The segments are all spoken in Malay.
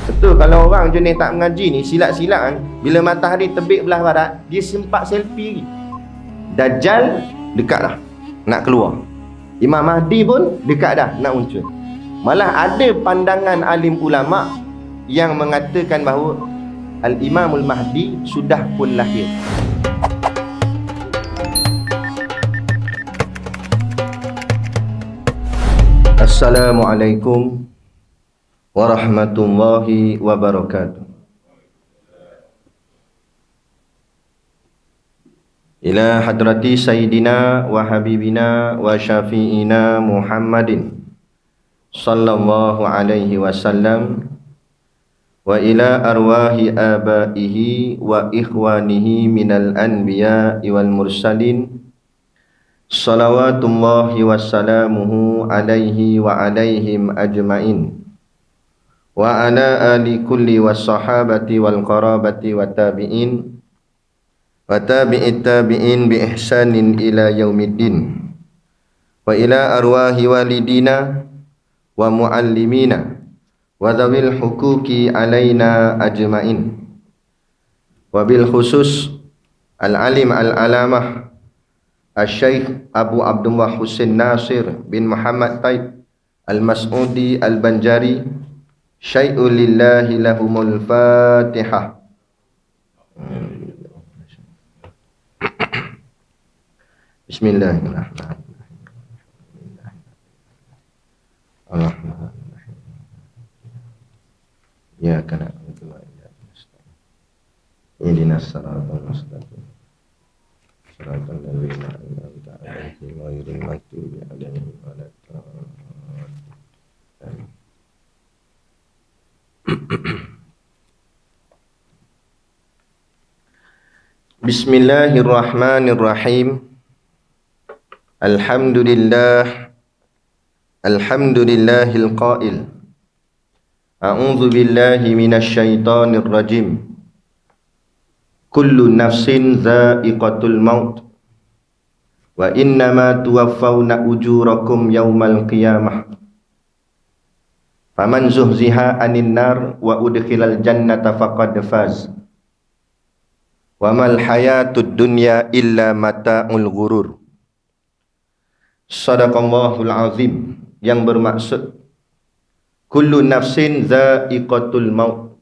Betul, kalau orang jenis tak mengaji ni, silat-silat kan, bila matahari terbit belah barat, dia sempat selfie. Dajjal dekat dah nak keluar. Imam Mahdi pun dekat dah nak muncul. Malah ada pandangan alim ulama yang mengatakan bahawa Al-Imamul Mahdi sudah pun lahir. Assalamualaikum warahmatullahi wabarakatuh. Ila hadrati Sayyidina wa Habibina wa Syafi'ina Muhammadin sallallahu alaihi wasallam wa ila arwahi abaihi wa ikhwanihi minal anbiya'i wal mursalin salawatullahi wassalamuhu alaihi wa alaihim ajma'in wa ala ali kulli wassahabati wal qarabati wa tabi'in wa tabi'it tabi'in bi ihsanin ila yaumiddin wa ila arwahi walidina wa muallimina wa dhawil hukuki alaina ajma'in wa bil khusus al-alim al-alamah Al-Syeikh Abu Abdullah Husain Nasir bin Muhammad Taib Al-Mas'udi Al-Banjari Syai'ul lillahi lahumul fatihah. Bismillahirrahmanirrahim. Alhamdulillah. Ya kana wa iyyaka nasta'in. Ihdinas siratal mustaqim. Siratal ladzina an'amta 'alaihim ghairil maghdubi 'alaihim waladdallin. Bismillahirrahmanirrahim. Alhamdulillahil qail. A'udzu billahi minasy syaithanir rajim. Kullu nafsin dha'iqatul maut. Wa innama tuwaffawna ujurakum yaumal qiyamah. Faman zuhziha 'anil nar wa udkhilal jannata faqad faz. Wa mal hayatud dunya illa mata'ul ghurur. Shadaqallahul azim, yang bermaksud kullu nafsin dha'iqatul maut.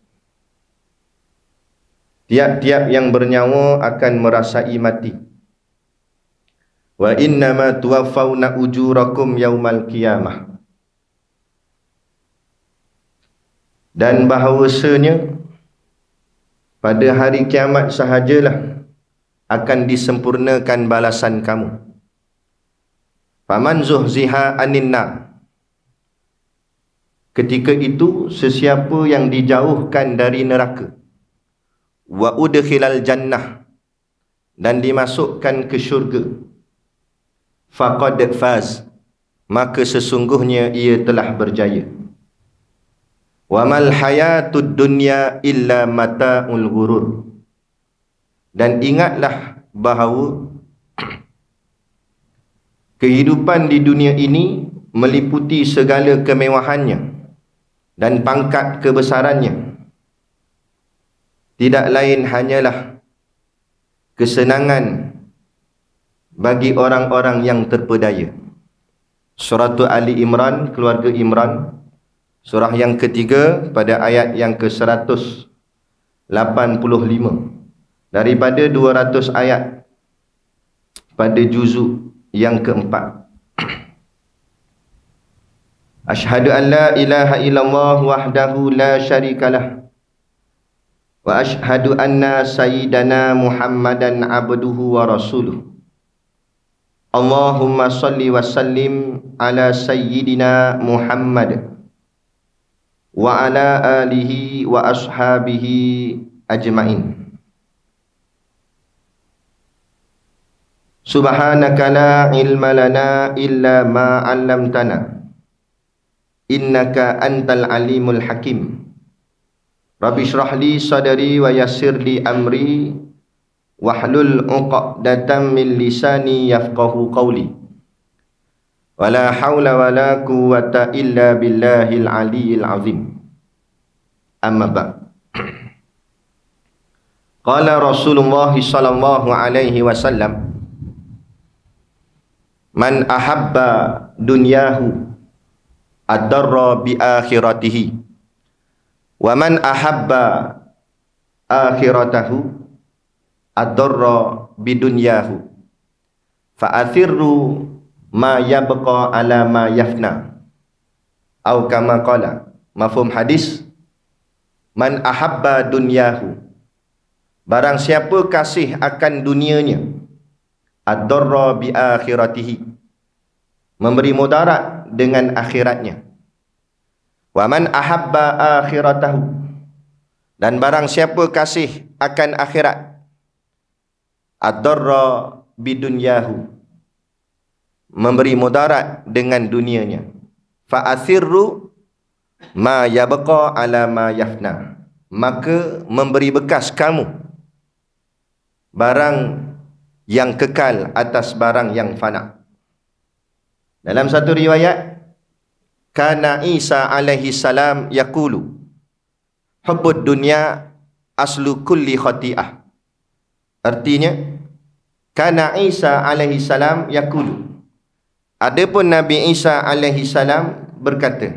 Tiap-tiap yang bernyawa akan merasai mati. Wa innama tuwaffawna ujurakum yaumal qiyamah. Dan bahawasanya pada hari kiamat sahajalah akan disempurnakan balasan kamu. Faman zuhziha 'anil nar. Ketika itu sesiapa yang dijauhkan dari neraka, wa udkhilal jannah, dan dimasukkan ke syurga, faqad faz, maka sesungguhnya ia telah berjaya. Wa mal hayatud dunya illa mata'ul ghurur. Dan ingatlah bahawa kehidupan di dunia ini meliputi segala kemewahannya dan pangkat kebesarannya. Tidak lain hanyalah kesenangan bagi orang-orang yang terpedaya. Surah Ali Imran, keluarga Imran, surah yang ketiga pada ayat yang ke-185 daripada 200 ayat pada juzuk yang keempat. Asyhadu an la ilaha illallah wahdahu la syarikalah wa asyhadu anna sayyidana Muhammadan abduhu wa rasuluh. Allahumma salli wa sallim ala sayyidina Muhammad wa ala alihi wa ashabihi ajma'in. Subhanaka la ilma lana illa ma 'allamtana innaka antal alimul hakim. Rabbi shrah li sadri wa yassir li amri wahlul 'uqdatam min lisani yafqahu qawli. Wala haula wala quwwata illa billahil aliyyil azim. Amma ba'd. Qala Rasulullah sallallahu alaihi wasallam, man ahabba dunyahu ad-darra bi akhiratihi, wa man ahabba akhiratahu ad-darra bi dunyahu, fa athirru ma yabqa ala ma yafna, atau kama qala. Mafhum hadis, man ahabba dunyahu, barang siapa kasih akan dunianya, ad-darra bi akhiratihi, memberi mudarat dengan akhiratnya, wa man ahabba akhiratahu, dan barang siapa kasih akan akhirat, ad-darra bi dunyahu, memberi mudarat dengan dunianya, fa asirru ma yabqa ala ma yafna, maka memberi bekas kamu barang yang kekal atas barang yang fana. Dalam satu riwayat, kana Isa alaihi salam yaqulu, hubbud dunya aslu kulli khati'ah. Artinya, kana Isa alaihi salam yaqulu, adapun Nabi Isa alaihi salam berkata,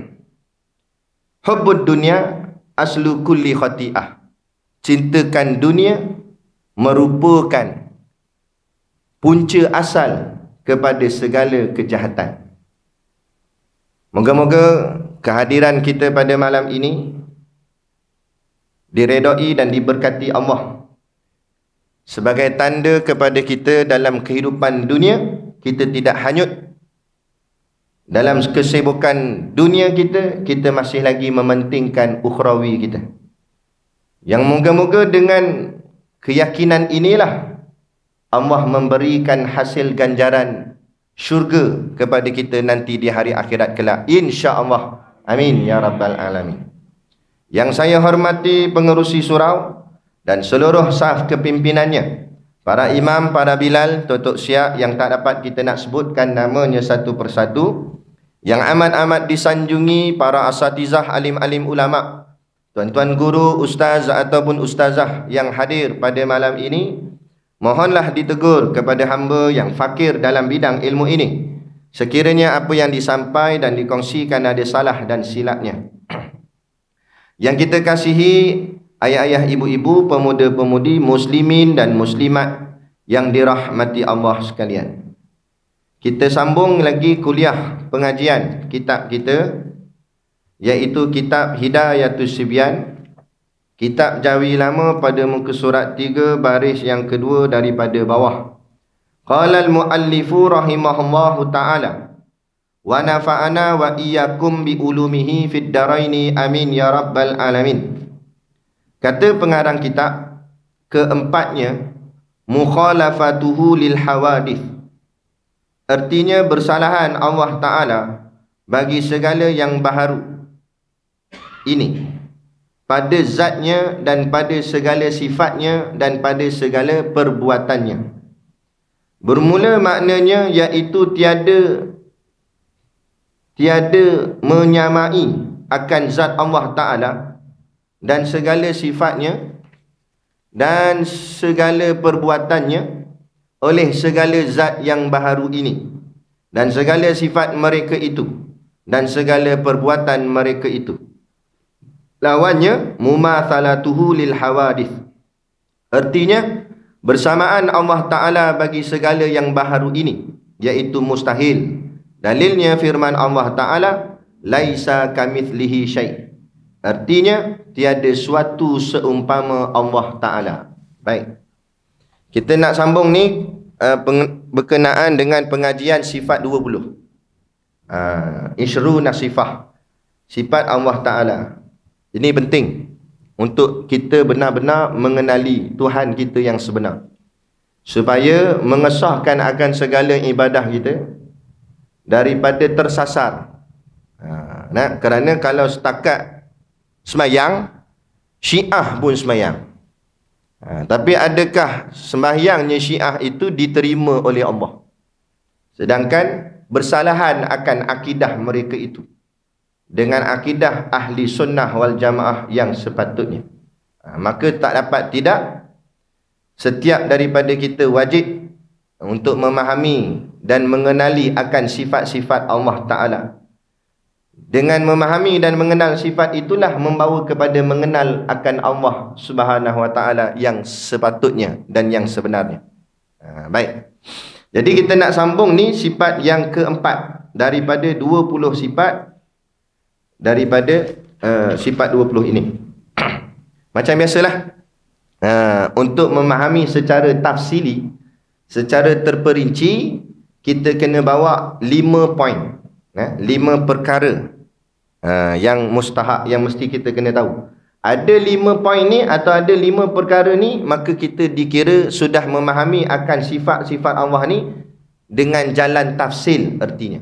hubbud dunya aslu kulli khati'ah, cintakan dunia merupakan punca asal kepada segala kejahatan. Moga-moga kehadiran kita pada malam ini diredai dan diberkati Allah sebagai tanda kepada kita dalam kehidupan dunia, kita tidak hanyut dalam kesibukan dunia kita, kita masih lagi mementingkan ukhrawi kita. Yang moga-moga dengan keyakinan inilah Allah memberikan hasil ganjaran syurga kepada kita nanti di hari akhirat kelak, insya-Allah. Amin ya rabbal alamin. Yang saya hormati pengerusi surau dan seluruh saf kepimpinannya, para imam, para bilal, tutuk siap yang tak dapat kita nak sebutkan namanya satu persatu, yang amat-amat disanjungi para asatizah, alim-alim ulama, tuan-tuan guru, ustaz ataupun ustazah yang hadir pada malam ini, mohonlah ditegur kepada hamba yang fakir dalam bidang ilmu ini, sekiranya apa yang disampaikan dan dikongsikan ada salah dan silapnya. Yang kita kasihi ayah-ayah, ibu-ibu, pemuda-pemudi, muslimin dan muslimat yang dirahmati Allah sekalian. Kita sambung lagi kuliah pengajian kitab kita, iaitu kitab Hidayatus Sibyan, kitab Jawi Lama, pada muka surat 3 baris yang kedua daripada bawah. Qala al-muallifu rahimahullahu ta'ala, wa nafa'ana wa iyyakum bi ulumihi fid daraini amin ya rabbal alamin. Kata pengarang kitab, keempatnya, mukhalafatuhu lil hawadith, artinya bersalahan Allah Ta'ala bagi segala yang baharu ini, pada zatnya dan pada segala sifatnya dan pada segala perbuatannya. Bermula maknanya iaitu tiada menyamai akan zat Allah Ta'ala dan segala sifatnya dan segala perbuatannya oleh segala zat yang baharu ini dan segala sifat mereka itu dan segala perbuatan mereka itu. Lawannya, mumathalatuhu lil hawadith, artinya bersamaan Allah Ta'ala bagi segala yang baharu ini, iaitu mustahil. Dalilnya firman Allah Ta'ala, laisa kamithlihi syai', artinya tiada suatu seumpama Allah Ta'ala. Baik, kita nak sambung ni berkenaan dengan pengajian sifat 20. Isyruna sifah, sifat Allah Ta'ala. Ini penting untuk kita benar-benar mengenali Tuhan kita yang sebenar, supaya mengesahkan akan segala ibadah kita daripada tersasar. Kerana kalau setakat semayang, Syiah pun semayang, tapi adakah sembahyangnya Syiah itu diterima oleh Allah, sedangkan bersalahan akan akidah mereka itu? dengan akidah ahli sunnah wal jamaah yang sepatutnya. Maka tak dapat tidak, setiap daripada kita wajib untuk memahami dan mengenali akan sifat-sifat Allah Ta'ala. Dengan memahami dan mengenal sifat itulah membawa kepada mengenal akan Allah Subhanahu Wa Ta'ala yang sepatutnya dan yang sebenarnya. Baik. Jadi kita nak sambung ni sifat yang keempat daripada 20 sifat, daripada sifat 20 ini. Macam biasalah, untuk memahami secara tafsili, secara terperinci, kita kena bawa 5 poin, 5 perkara yang mustahak, yang mesti kita kena tahu. Ada 5 poin ni atau ada 5 perkara ni, maka kita dikira sudah memahami akan sifat-sifat Allah ni dengan jalan tafsil artinya.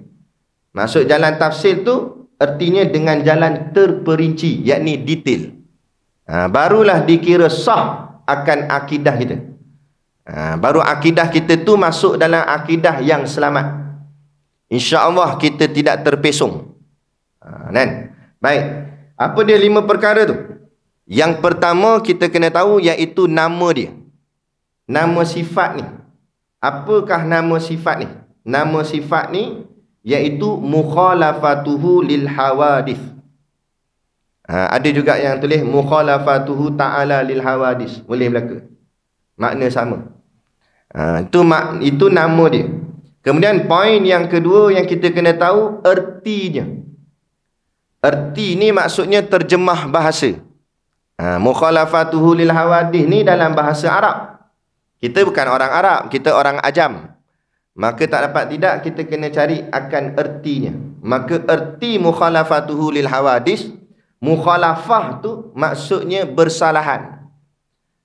Maksud jalan tafsil tu artinya dengan jalan terperinci, yakni detail. Barulah dikira sah akan akidah kita. Baru akidah kita tu masuk dalam akidah yang selamat. InsyaAllah kita tidak terpesong. Kan? Baik. Apa dia 5 perkara tu? Yang pertama kita kena tahu iaitu nama dia. Nama sifat ni. Apakah nama sifat ni? Nama sifat ni iaitu mukhalafatuhu lil hawadith. Ada juga yang tulis mukhalafatuhu ta'ala lil hawadith. Boleh berlaku. Makna sama. Itu nama dia. Kemudian poin yang kedua yang kita kena tahu ertinya. Erti ni maksudnya terjemah bahasa. Mukhalafatuhu lil hawadith ni dalam bahasa Arab. Kita bukan orang Arab, kita orang ajam. Maka tak dapat tidak kita kena cari akan ertinya. Maka erti mukhalafatuhu lil hawadith, mukhalafah tu maksudnya bersalahan.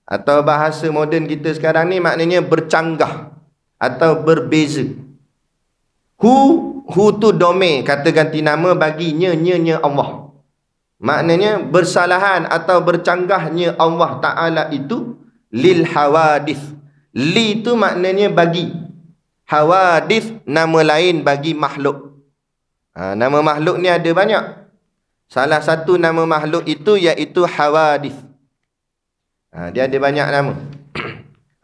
Atau bahasa moden kita sekarang ni maknanya bercanggah atau berbeza. Hu tu domain, kata ganti nama bagi nya Allah. Maknanya bersalahan atau bercanggahnya Allah Ta'ala itu lil hawadith. Li tu maknanya bagi. Hawadith nama lain bagi makhluk. Nama makhluk ni ada banyak. Salah satu nama makhluk itu iaitu hawadith. Dia ada banyak nama.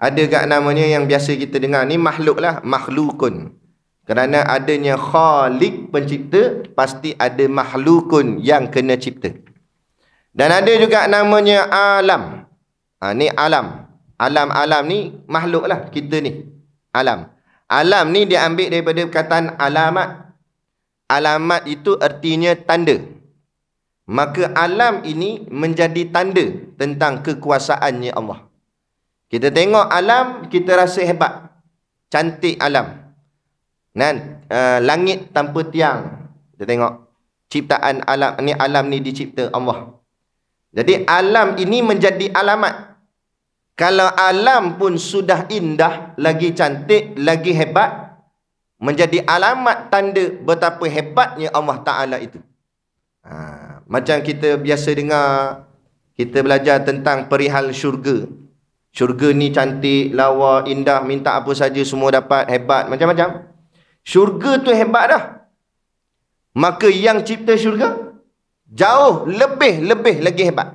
Ada gak namanya yang biasa kita dengar ni makhluk lah, makhlukun. Kerana adanya khalik pencipta, pasti ada makhlukun yang kena cipta. Dan ada juga namanya alam. Ni alam. Alam-alam ni makhluk lah kita ni. Alam. Alam ni dia ambil daripada perkataan alamat. Alamat itu artinya tanda. Maka alam ini menjadi tanda tentang kekuasaannya Allah. Kita tengok alam, kita rasa hebat. Cantik alam. Dan langit tanpa tiang. Kita tengok ciptaan alam ni dicipta Allah. Jadi alam ini menjadi alamat. Kalau alam pun sudah indah, lagi cantik, lagi hebat, menjadi alamat tanda betapa hebatnya Allah Ta'ala itu. Macam kita biasa dengar, kita belajar tentang perihal syurga. Syurga ni cantik, lawa, indah, minta apa saja semua dapat, hebat, macam-macam. Syurga tu hebat dah. Maka yang cipta syurga jauh lebih lagi hebat.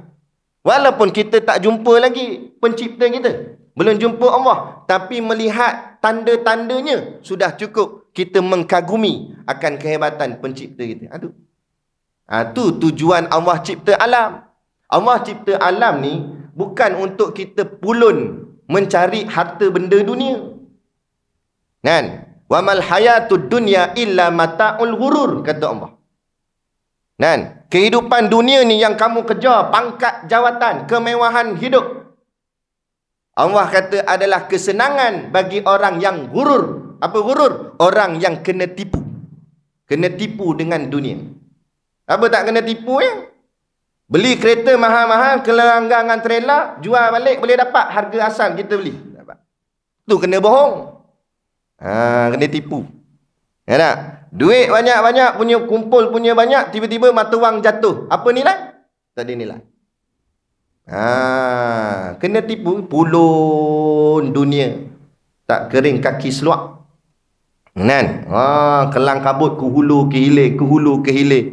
Walaupun kita tak jumpa lagi pencipta kita, belum jumpa Allah, tapi melihat tanda-tandanya sudah cukup kita mengkagumi akan kehebatan pencipta kita. Tu tujuan Allah cipta alam. Allah cipta alam ni bukan untuk kita pulun mencari harta benda dunia. Kan? Wa mal hayatud dunya illa mata'ul ghurur, kata Allah. Dan kehidupan dunia ni yang kamu kejar, pangkat, jawatan, kemewahan hidup, Allah kata adalah kesenangan bagi orang yang ghurur. Apa ghurur? Orang yang kena tipu. Kena tipu dengan dunia. Apa tak kena tipu ya? Beli kereta mahal-mahal, kelanggangan trailer, jual balik boleh dapat harga asal kita beli. Tu kena bohong. Kena tipu. Ya tak? Duit banyak-banyak, punya kumpul punya banyak, tiba-tiba mata wang jatuh. Apa nilai? Tak ada nilai. Kena tipu. Pulun dunia. Tak kering kaki seluak. Kan? Kelang kabut ke hulu ke hilir, ke hulu ke hilir.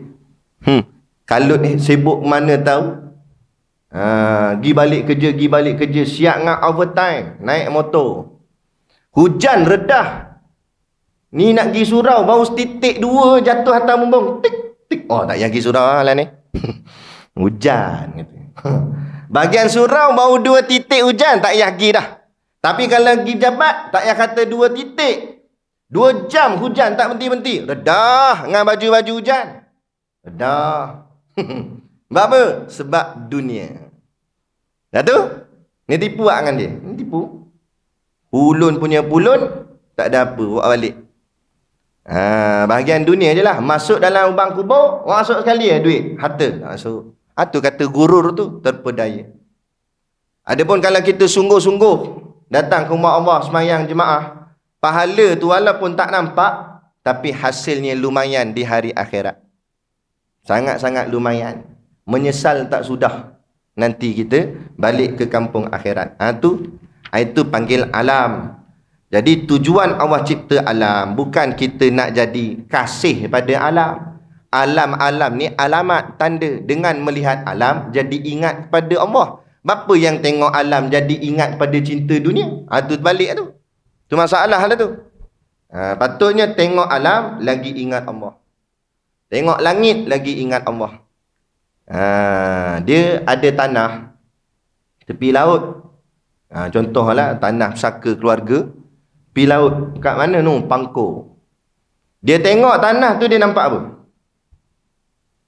Kalut sibuk mana tahu. Gi balik kerja, siap ngak overtime, naik motor. Hujan redah. Ni nak pergi surau, baru titik 2 jatuh atas bumbung. Tik tik. Oh, tak payah pergi surau lah ni. Hujan gitu. Bahagian surau baru 2 titik hujan, tak payah pergi dah. Tapi kalau pergi jabat, tak payah kata 2 titik. 2 jam hujan tak berhenti-henti. Redah dengan baju-baju hujan. Redah. Sebab apa? Sebab dunia. Dah tu? Ni tipu tak dengan dia? Ni tipu. Pulun punya pulun, tak ada apa, buat balik. Bahagian dunia je lah. Masuk dalam lubang kubur, masuk sekali duit, harta. Masuk. Itu kata gurur tu, terpedaya. Adapun kalau kita sungguh-sungguh datang ke rumah Allah semayang jemaah, pahala tu walaupun tak nampak, tapi hasilnya lumayan di hari akhirat. Sangat-sangat lumayan. Menyesal tak sudah. Nanti kita balik ke kampung akhirat. Itu panggil alam. Jadi tujuan Allah cipta alam bukan kita nak jadi kasih pada alam. Alam-alam ni alamat, tanda. Dengan melihat alam, jadi ingat pada Allah. Bapa yang tengok alam jadi ingat pada cinta dunia? Tu balik tu. Tu masalah lah tu. Patutnya tengok alam, lagi ingat Allah. Tengok langit, lagi ingat Allah. Dia ada tanah tepi laut. Contohlah tanah pusaka keluarga. Pi laut. Kat mana tu? Pangkor. Dia tengok tanah tu, dia nampak apa?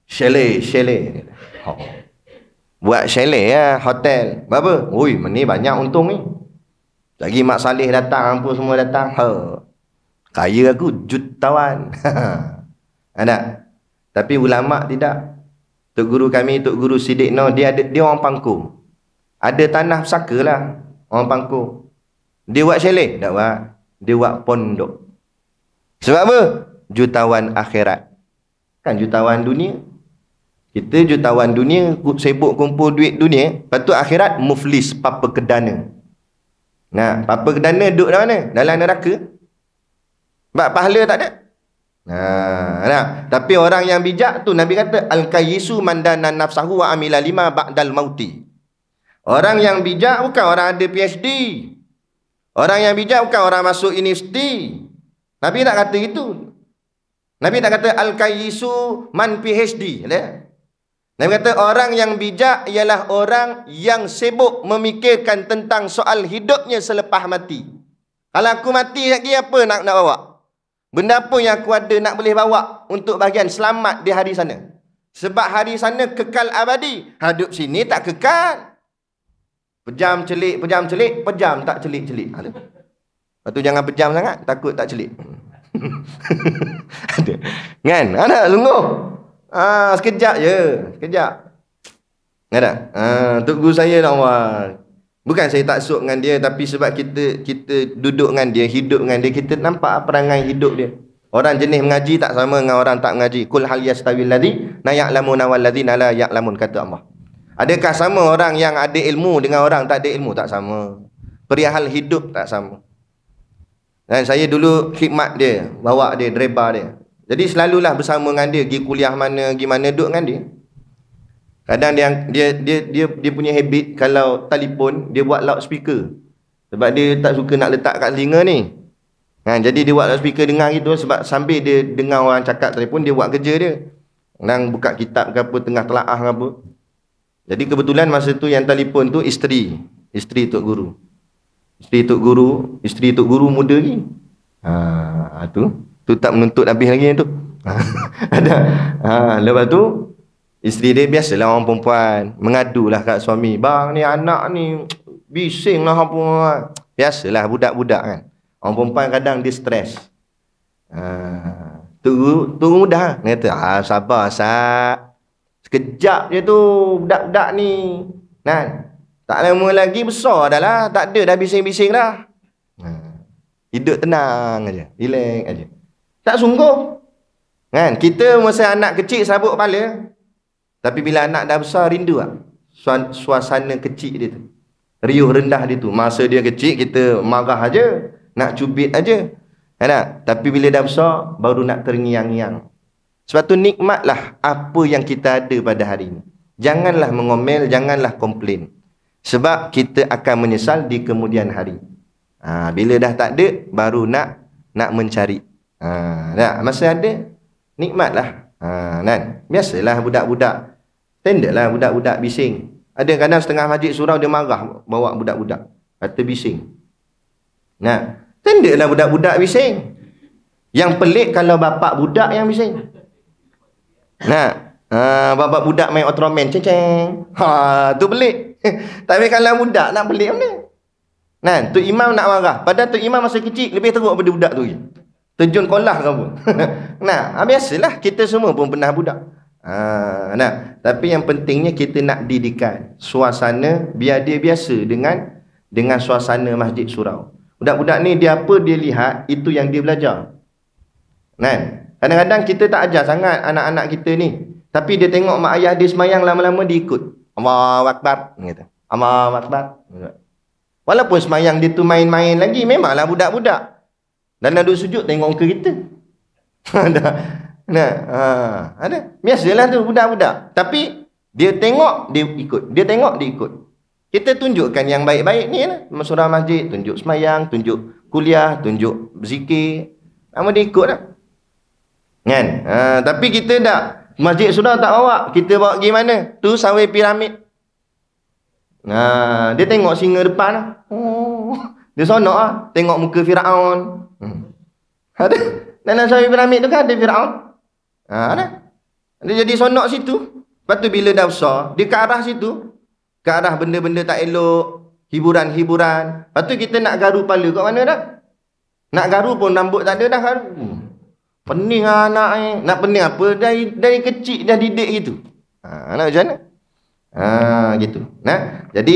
Chalet. Buat chalet hotel. Berapa? Ui, ni banyak untung ni. Lagi Mak Saleh datang, apa semua datang. Kaya aku jutawan. Ada. Tapi ulama tidak. Tok guru kami, Tok Guru Siddiq Noh, dia orang Pangkor. Ada tanah pusaka lah. Orang Pangkor. Dia buat chalet? Tak buat. Dia buat pondok. Sebab apa? Jutawan akhirat. Kan jutawan dunia. Kita jutawan dunia, sibuk kumpul duit dunia. Lepas tu akhirat muflis, papa kedana. Nah, papa kedana duduk dalam mana? Dalam neraka. Sebab pahala tak ada. Tapi orang yang bijak tu, Nabi kata al-kayyisu man dana nafsahu wa amila lima ba'dal mauti. Orang yang bijak bukan orang ada PhD. Orang yang bijak bukan orang masuk universiti. Nabi tak kata itu. Nabi tak kata al-kayyisu man PhD. Nabi kata orang yang bijak ialah orang yang sibuk memikirkan tentang soal hidupnya selepas mati. Kalau aku mati lagi, apa nak bawa? Benda apa yang aku ada nak boleh bawa untuk bahagian selamat di hari sana? Sebab hari sana kekal abadi. Hidup sini tak kekal. Pejam celik, pejam tak celik-celik. Lepas tu jangan pejam sangat, takut tak celik. Ada. Kan? Ada sungguh. Sekejap je, sekejap. Ada. Tok guru saya Allah. Bukan saya tak sok dengan dia, tapi sebab kita duduk dengan dia, hidup dengan dia, kita nampak perangai hidup dia. Orang jenis mengaji tak sama dengan orang tak mengaji. Kul hal yastawil ladzi la ya'lamuna wal ladzina la ya'lamun, kata Allah. Adakah sama orang yang ada ilmu dengan orang tak ada ilmu? Tak sama. Perihal hidup tak sama. Dan saya dulu khidmat dia, bawa dia, driver dia. Jadi selalulah bersama dengan dia, pergi kuliah mana, pergi mana, duduk dengan dia. Kadang dia punya habit, kalau telefon dia buat loudspeaker. Sebab dia tak suka nak letak kat telinga ni. Jadi dia buat loudspeaker dengar gitu, sebab sambil dia dengar orang cakap telefon, dia buat kerja dia. Kadang buka kitab ke apa, tengah telaah ke apa. Jadi kebetulan masa tu yang telefon tu isteri Tok Guru. Isteri Tok Guru muda lagi. Tu tak menuntut habis lagi tu. Ada. Lepas tu isteri dia, biasalah orang perempuan mengadulah kat suami. Bang ni anak ni bising lah apa. Biasalah budak-budak kan. Orang perempuan kadang dia stres. Tunggu mudah. Dia kata, sabar Sat. Sekejap je tu budak-budak ni. Tak lama lagi besar dah lah. Tak ada dah bising-bising dah. Hidup tenang aja, relax aja. Tak sungguh. Kita masa anak kecil sabuk kepala. Tapi bila anak dah besar, rindu tak? Suasana kecil dia tu. Riuh rendah dia tu. Masa dia kecil, kita marah aja, nak cubit aja. Tapi bila dah besar, baru nak terngiang-ngiang. Sebab tu nikmatlah apa yang kita ada pada hari ini. Janganlah mengomel, janganlah komplain. Sebab kita akan menyesal di kemudian hari. Bila dah tak ada, baru nak mencari. Masa ada, nikmatlah. Kan? Biasalah budak-budak. Tenderlah budak-budak bising. Ada kadang setengah masjid surau dia marah bawa budak-budak. Kata bising. Tenderlah budak-budak bising. Yang pelik kalau bapak budak yang bising. Bapak budak main Ultraman ceng-ceng. Tu pelik. Tapi kalau budak nak pelik mana? Tu imam nak marah. Padahal tu imam masa kecil lebih teruk daripada budak tu. Terjun kolah ke apa. Biasalah kita semua pun pernah budak. Tapi yang pentingnya kita nak didikan suasana biar dia biasa dengan suasana masjid surau. Budak-budak ni dia apa dia lihat, itu yang dia belajar. Kadang-kadang kita tak ajar sangat anak-anak kita ni. Tapi dia tengok mak ayah dia semayang, lama-lama dia ikut. Allahu Akbar. Allahu Akbar. Walaupun semayang dia tu main-main lagi, memanglah budak-budak. Dan duduk sujud tengok muka kita. Ada. Biasalah tu budak-budak. Tapi dia tengok, dia ikut. Dia tengok, dia ikut. Kita tunjukkan yang baik-baik ni lah. Surah masjid, tunjuk semayang, tunjuk kuliah, tunjuk berzikir. Lama dia ikut lah. Tapi kita tak. Masjid surau tak bawa. Kita bawa pergi mana? Tu sawai piramid. Dia tengok singa depan lah. Dia sonok lah. Tengok muka Firaun. Ada. Dalam sawai piramid tu kan ada Firaun. Ada. Dia jadi sonok situ. Lepas tu bila dah besar, dia ke arah situ. Ke arah benda-benda tak elok. Hiburan-hiburan. Lepas tu kita nak garu kepala kat mana dah? Nak garu pun rambut tak ada dah garu. Pening anak ni. Nak pening apa? Dari kecil dah didik gitu. Nak macam mana? Gitu. Jadi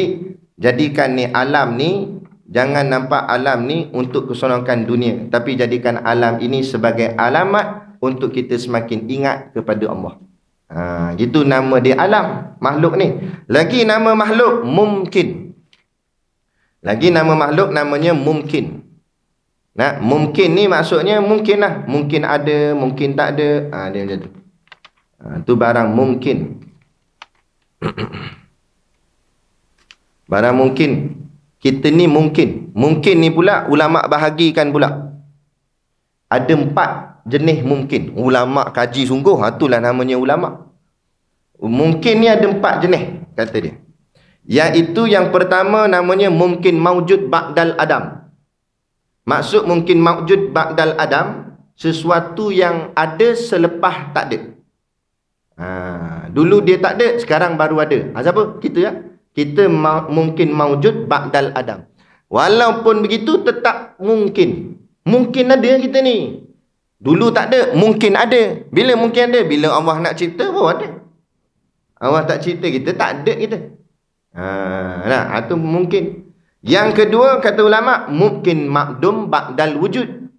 jadikan ni alam ni, jangan nampak alam ni untuk keseronokan dunia, tapi jadikan alam ini sebagai alamat untuk kita semakin ingat kepada Allah. Gitu nama dia alam, makhluk ni. Lagi nama makhluk mungkin. Lagi nama makhluk namanya mungkin. Mungkin ni maksudnya mungkin lah. Mungkin ada, mungkin tak ada. Dia macam tu. Tu barang mungkin. Barang mungkin. Kita ni mungkin. Mungkin ni pula ulama bahagikan pula. Ada 4 jenis mungkin. Ulama kaji sungguh. Itulah namanya ulama. Mungkin ni ada 4 jenis, kata dia. Iaitu yang pertama namanya mungkin maujud ba'dal adam. Maksud mungkin maujud ba'dal adam, sesuatu yang ada selepas tak ada. Dulu dia tak ada, sekarang baru ada. Siapa? Kita ya. Kita mungkin maujud ba'dal adam. Walaupun begitu tetap mungkin. Mungkin ada kita ni. Dulu tak ada, mungkin ada. Bila mungkin ada? Bila Allah nak cipta baru ada. Allah tak cipta kita, tak ada kita. Itu mungkin. Yang kedua kata ulama, mungkin makdum ba'dal wujud.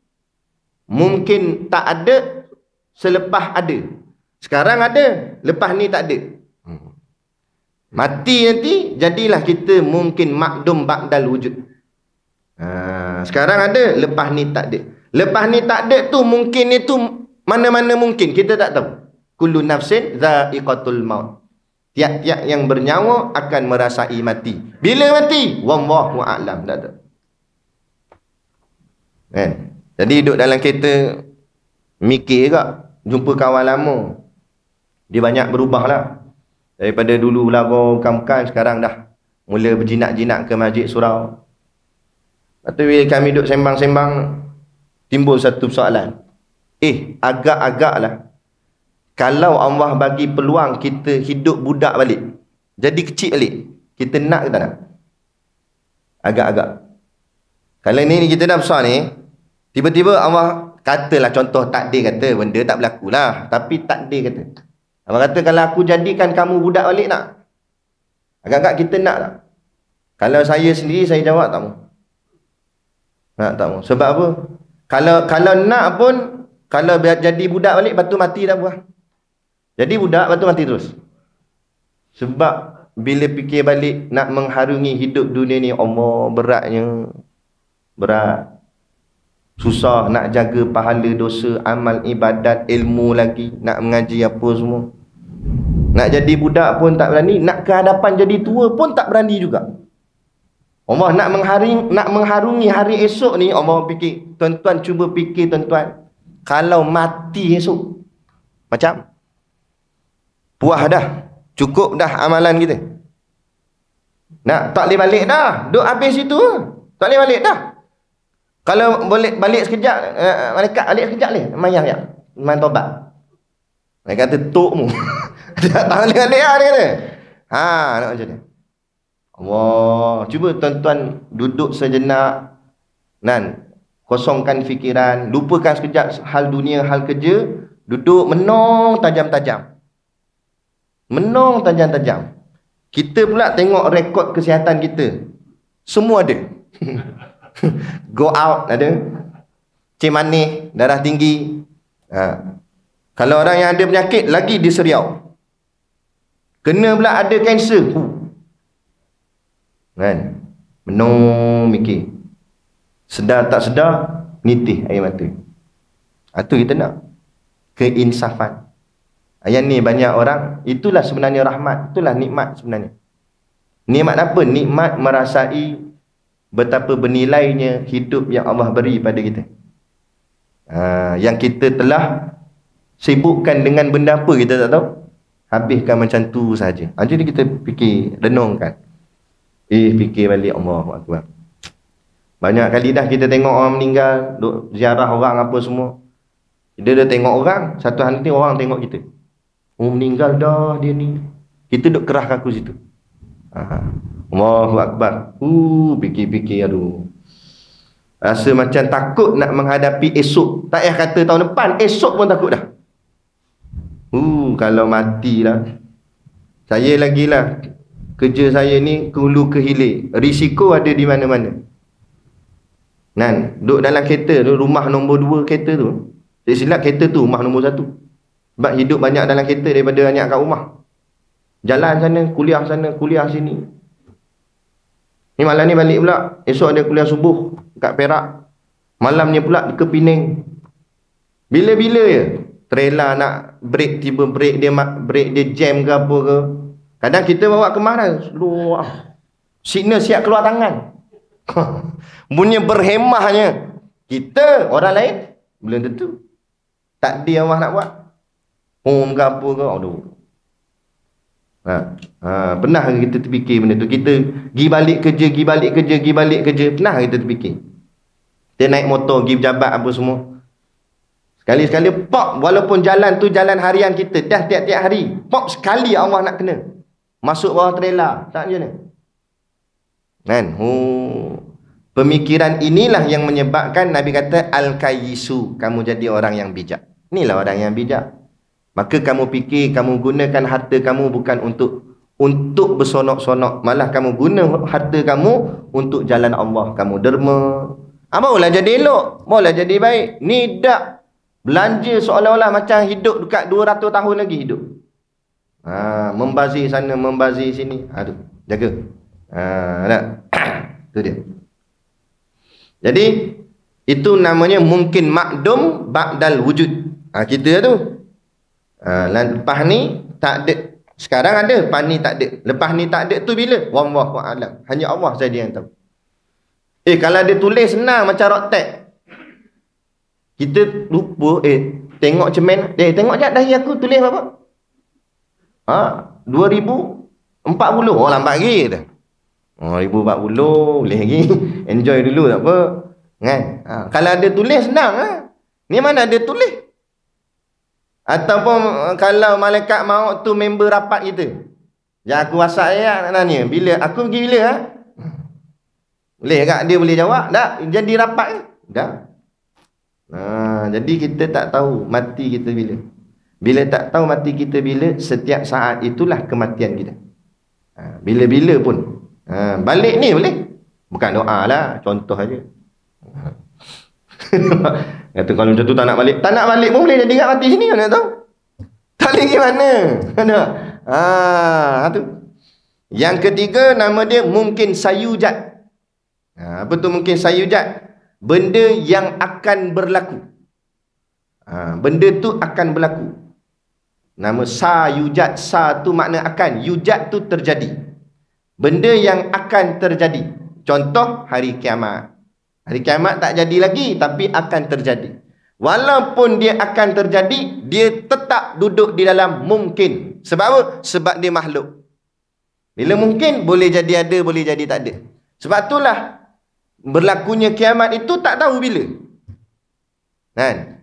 Mungkin tak ada selepas ada. Sekarang ada, lepas ni tak ada. Mati nanti jadilah kita mungkin makdum ba'dal wujud. Sekarang ada, lepas ni tak ada. Lepas ni tak ada tu mungkin itu mana-mana mungkin kita tak tahu. Kullu nafsin dha'iqatul maut. Tiap-tiap yang bernyawa akan merasai mati. Bila mati? Wallahu a'lam. Tak tahu. Jadi duduk dalam kereta, mikir ke, jumpa kawan lama. Dia banyak berubah lah. Daripada dulu lagu bukan-bukan, sekarang dah mula berjinak-jinak ke masjid surau. Lepas tu bila kami duduk sembang-sembang, timbul satu soalan. Agak-agak lah. Kalau Allah bagi peluang kita hidup budak balik, jadi kecil balik, kita nak ke tak nak? Agak-agak. Kalau ni kita dah besar ni, tiba-tiba Allah katalah, contoh takdir kata, benda tak berlaku lah, tapi takdir kata. Allah kata kalau aku jadikan kamu budak balik nak? Agak-agak kita nak tak? Kalau saya sendiri, saya jawab tak mau. Tak mau. Sebab apa? Kalau nak pun, kalau jadi budak balik, lepas tu mati tak buah. Jadi budak, lepas tu mati terus. Sebab bila fikir balik nak mengharungi hidup dunia ni, Allah beratnya. Berat. Susah nak jaga pahala dosa, amal ibadat, ilmu lagi, nak mengaji apa semua. Nak jadi budak pun tak berani, nak ke hadapan jadi tua pun tak berani juga. Allah nak mengharungi hari esok ni, Allah fikir, tuan-tuan cuba fikir tuan-tuan, kalau mati esok, macam puas dah, cukup dah amalan kita. Nak tak boleh balik dah, duk habis situ, tak boleh balik dah. Kalau boleh balik sekejap, malaikat balik sekejap ni, mayang ya, main tobat. Malaikat kata tok mu. Tak boleh balik dah dia kata. Nak macam ni. Allah, cuba tuan-tuan duduk sejenak, kosongkan fikiran, lupakan sekejap hal dunia, hal kerja, duduk menong tajam-tajam. Menong tajam-tajam. Kita pula tengok rekod kesihatan kita. Semua ada. Go out ada, cik manis, darah tinggi. Kalau orang yang ada penyakit lagi diseriau, kena pula ada kanser. Kan? Menung mikir, sedar tak sedar nitih air mata. Itu kita nak keinsafan. Yang ni banyak orang, itulah sebenarnya rahmat, itulah nikmat sebenarnya. Nikmat apa? Nikmat merasai betapa bernilainya hidup yang Allah beri pada kita. Yang kita telah sibukkan dengan benda apa kita tak tahu, habiskan macam tu saja. Jadi kita fikir, renungkan. Fikir balik, Allahu Akbar. Banyak kali dah kita tengok orang meninggal, duk ziarah orang apa semua. Dia dah tengok orang, satu hari ni orang tengok kita. Oh, meninggal dah dia ni. Kita duk kerah kaku situ. Allahu Akbar. Fikir-fikir, aduh. Rasa macam takut nak menghadapi esok. Tak payah kata tahun depan, esok pun takut dah. Kalau matilah. Saya lagilah, kerja saya ni ke hulu ke hilir. Risiko ada di mana-mana. Duduk dalam kereta tu, rumah nombor 2 kereta tu. Saya silap kereta tu rumah nombor 1. Sebab hidup banyak dalam kereta daripada banyak kat rumah. Jalan sana, kuliah sini. Ni malam ni balik pula. Esok ada kuliah subuh kat Perak. Malamnya pula ke Penang. Bila-bila je trailer nak break, tiba break dia jam ke apa ke. Kadang kita bawa kemas dah, slow. Signal siap keluar tangan. Bunyi berhemahnya. Kita, orang lain belum tentu. Tak dia Allah nak buat. Home ke apa ke. Aduh. Pernah kita terfikir benda tu? Kita pergi balik kerja. Pernah kita terfikir? Dia naik motor pergi pejabat apa semua. Sekali-sekali pop, walaupun jalan tu jalan harian kita, dah tiap-tiap hari, pop sekali Allah nak kena masuk bawah trailer. Tak macam mana? Kan? Pemikiran inilah yang menyebabkan Nabi kata al-kayyisu, kamu jadi orang yang bijak. Inilah orang yang bijak. Maka kamu fikir, kamu gunakan harta kamu bukan untuk bersonok-sonok, malah kamu guna harta kamu untuk jalan Allah. Kamu derma. Maulah jadi elok, maulah jadi baik. Ni dak belanja seolah-olah macam hidup dekat 200 tahun lagi hidup. Membazir sana, membazir sini. Aduh, jaga. Nak. Itu dia. Jadi itu namanya mungkin makdum ba'dal wujud. Kita tu. Lepas ni tak ada. Sekarang ada, lepas ni tak ada. Lepas ni tak ada tu bila? Wallahu a'lam. Hanya Allah saja yang tahu. Kalau dia tulis senang macam rotek. Kita lupa, tengok cermin. Tengok jap dahi aku tulis apa? 2040. Lambat lagi dah. 2040 boleh lagi. Enjoy dulu tak apa. Kan? Kalau ada tulis senang Ni mana ada tulis? Ataupun kalau malaikat maut tu member rapat kita. Yang aku WhatsApp nak tanya, bila aku pergi bila boleh tak dia boleh jawab? Tak, jadi rapat ke? Tak. Jadi kita tak tahu mati kita bila. Bila tak tahu mati kita bila, setiap saat itulah kematian kita. Bila-bila pun. Balik ni boleh. Bukan doa lah, contoh aja. Kata kalau macam tu tak nak balik. Tak nak balik pun boleh jadi kat mati sini, mana tahu. Tak boleh pergi mana. Tu. Yang ketiga nama dia mungkin sayujat. Apa tu mungkin sayujat? benda yang akan berlaku. Benda tu akan berlaku. Nama sa yujad, sa tu makna akan, yujad tu terjadi. Benda yang akan terjadi. Contoh hari kiamat. Hari kiamat tak jadi lagi, tapi akan terjadi. Walaupun dia akan terjadi, dia tetap duduk di dalam mungkin. Sebab apa? Sebab dia makhluk. Bila mungkin, boleh jadi ada, boleh jadi tak ada. Sebab itulah berlakunya kiamat itu tak tahu bila. Kan?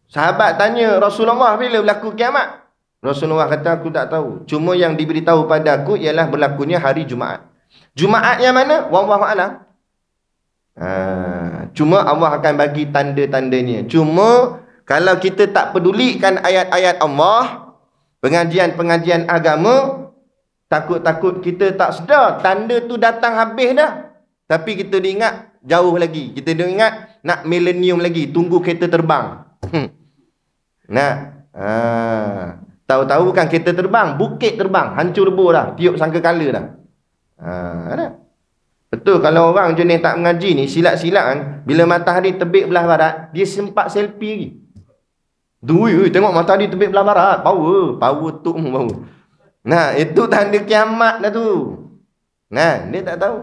Sahabat tanya Rasulullah, bila berlaku kiamat? Rasulullah kata, aku tak tahu. Cuma yang diberitahu pada aku ialah berlakunya hari Jumaat. Jumaat yang mana? Wallahu a'lam. Cuma Allah akan bagi tanda-tandanya. Cuma kalau kita tak pedulikan ayat-ayat Allah, pengajian-pengajian agama, takut-takut kita tak sedar tanda tu datang habis dah. Tapi kita ingat jauh lagi. Kita ingat nak milenium lagi, tunggu kereta terbang. Nak tahu-tahu kan kereta terbang, bukit terbang, hancur lebur dah, tiup sangka kala dah. Ada. Betul, kalau orang jenis tak mengaji ni, silat-silat kan, bila matahari terbit belah barat, dia sempat selfie lagi. Dui, tengok matahari terbit belah barat, power tu power. Nah, itu tanda kiamat dah tu. Nah, dia tak tahu.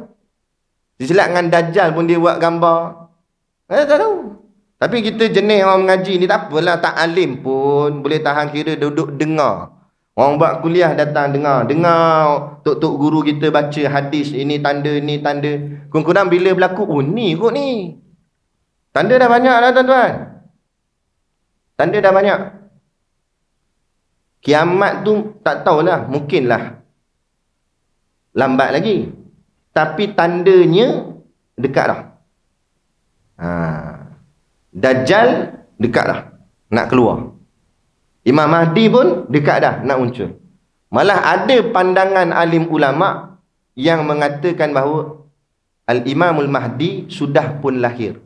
Silat dengan Dajjal pun dia buat gambar. Dia tak tahu. Tapi kita jenis orang mengaji ni tak apalah, tak alim pun boleh tahan kira duduk dengar. Orang buat kuliah datang dengar tok-tok guru kita baca hadis, ini tanda, ni tanda. Kurang-kurang bila berlaku, oh ni kot ni. Tanda dah banyak dah tuan-tuan. Tanda dah banyak. Kiamat tu tak tahulah, mungkinlah lambat lagi. Tapi tandanya dekat dah. Dajjal dekat dah nak keluar. Imam Mahdi pun dekat dah nak muncul. Malah ada pandangan alim ulama yang mengatakan bahawa Al-Imamul Mahdi sudah pun lahir.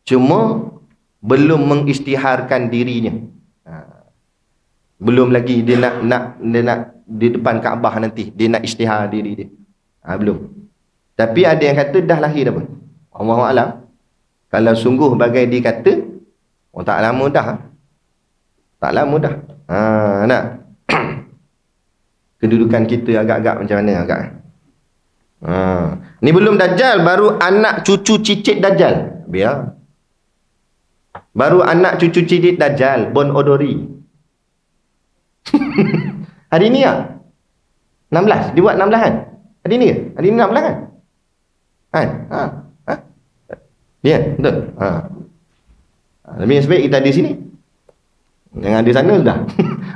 Cuma belum mengisytiharkan dirinya. Belum lagi dia nak di depan Kaabah nanti dia nak isytihar diri dia. Belum. Tapi ada yang kata dah lahir dah pun. Allahu a'lam. Kalau sungguh bagai dikata, tak lama dah. Tak lama dah. Nak. Kedudukan kita agak-agak macam mana agak. Ni belum Dajjal, baru anak cucu cicit Dajjal. Biar. Baru anak cucu cicit Dajjal, Bon Odori. Hari ni ya? 16, dia buat 16 kan? Hari ni ke? Hari ni 16 kan? Kan? Ya, betul. Lebih sebaik kita ada sini. Yang ada sana sudah.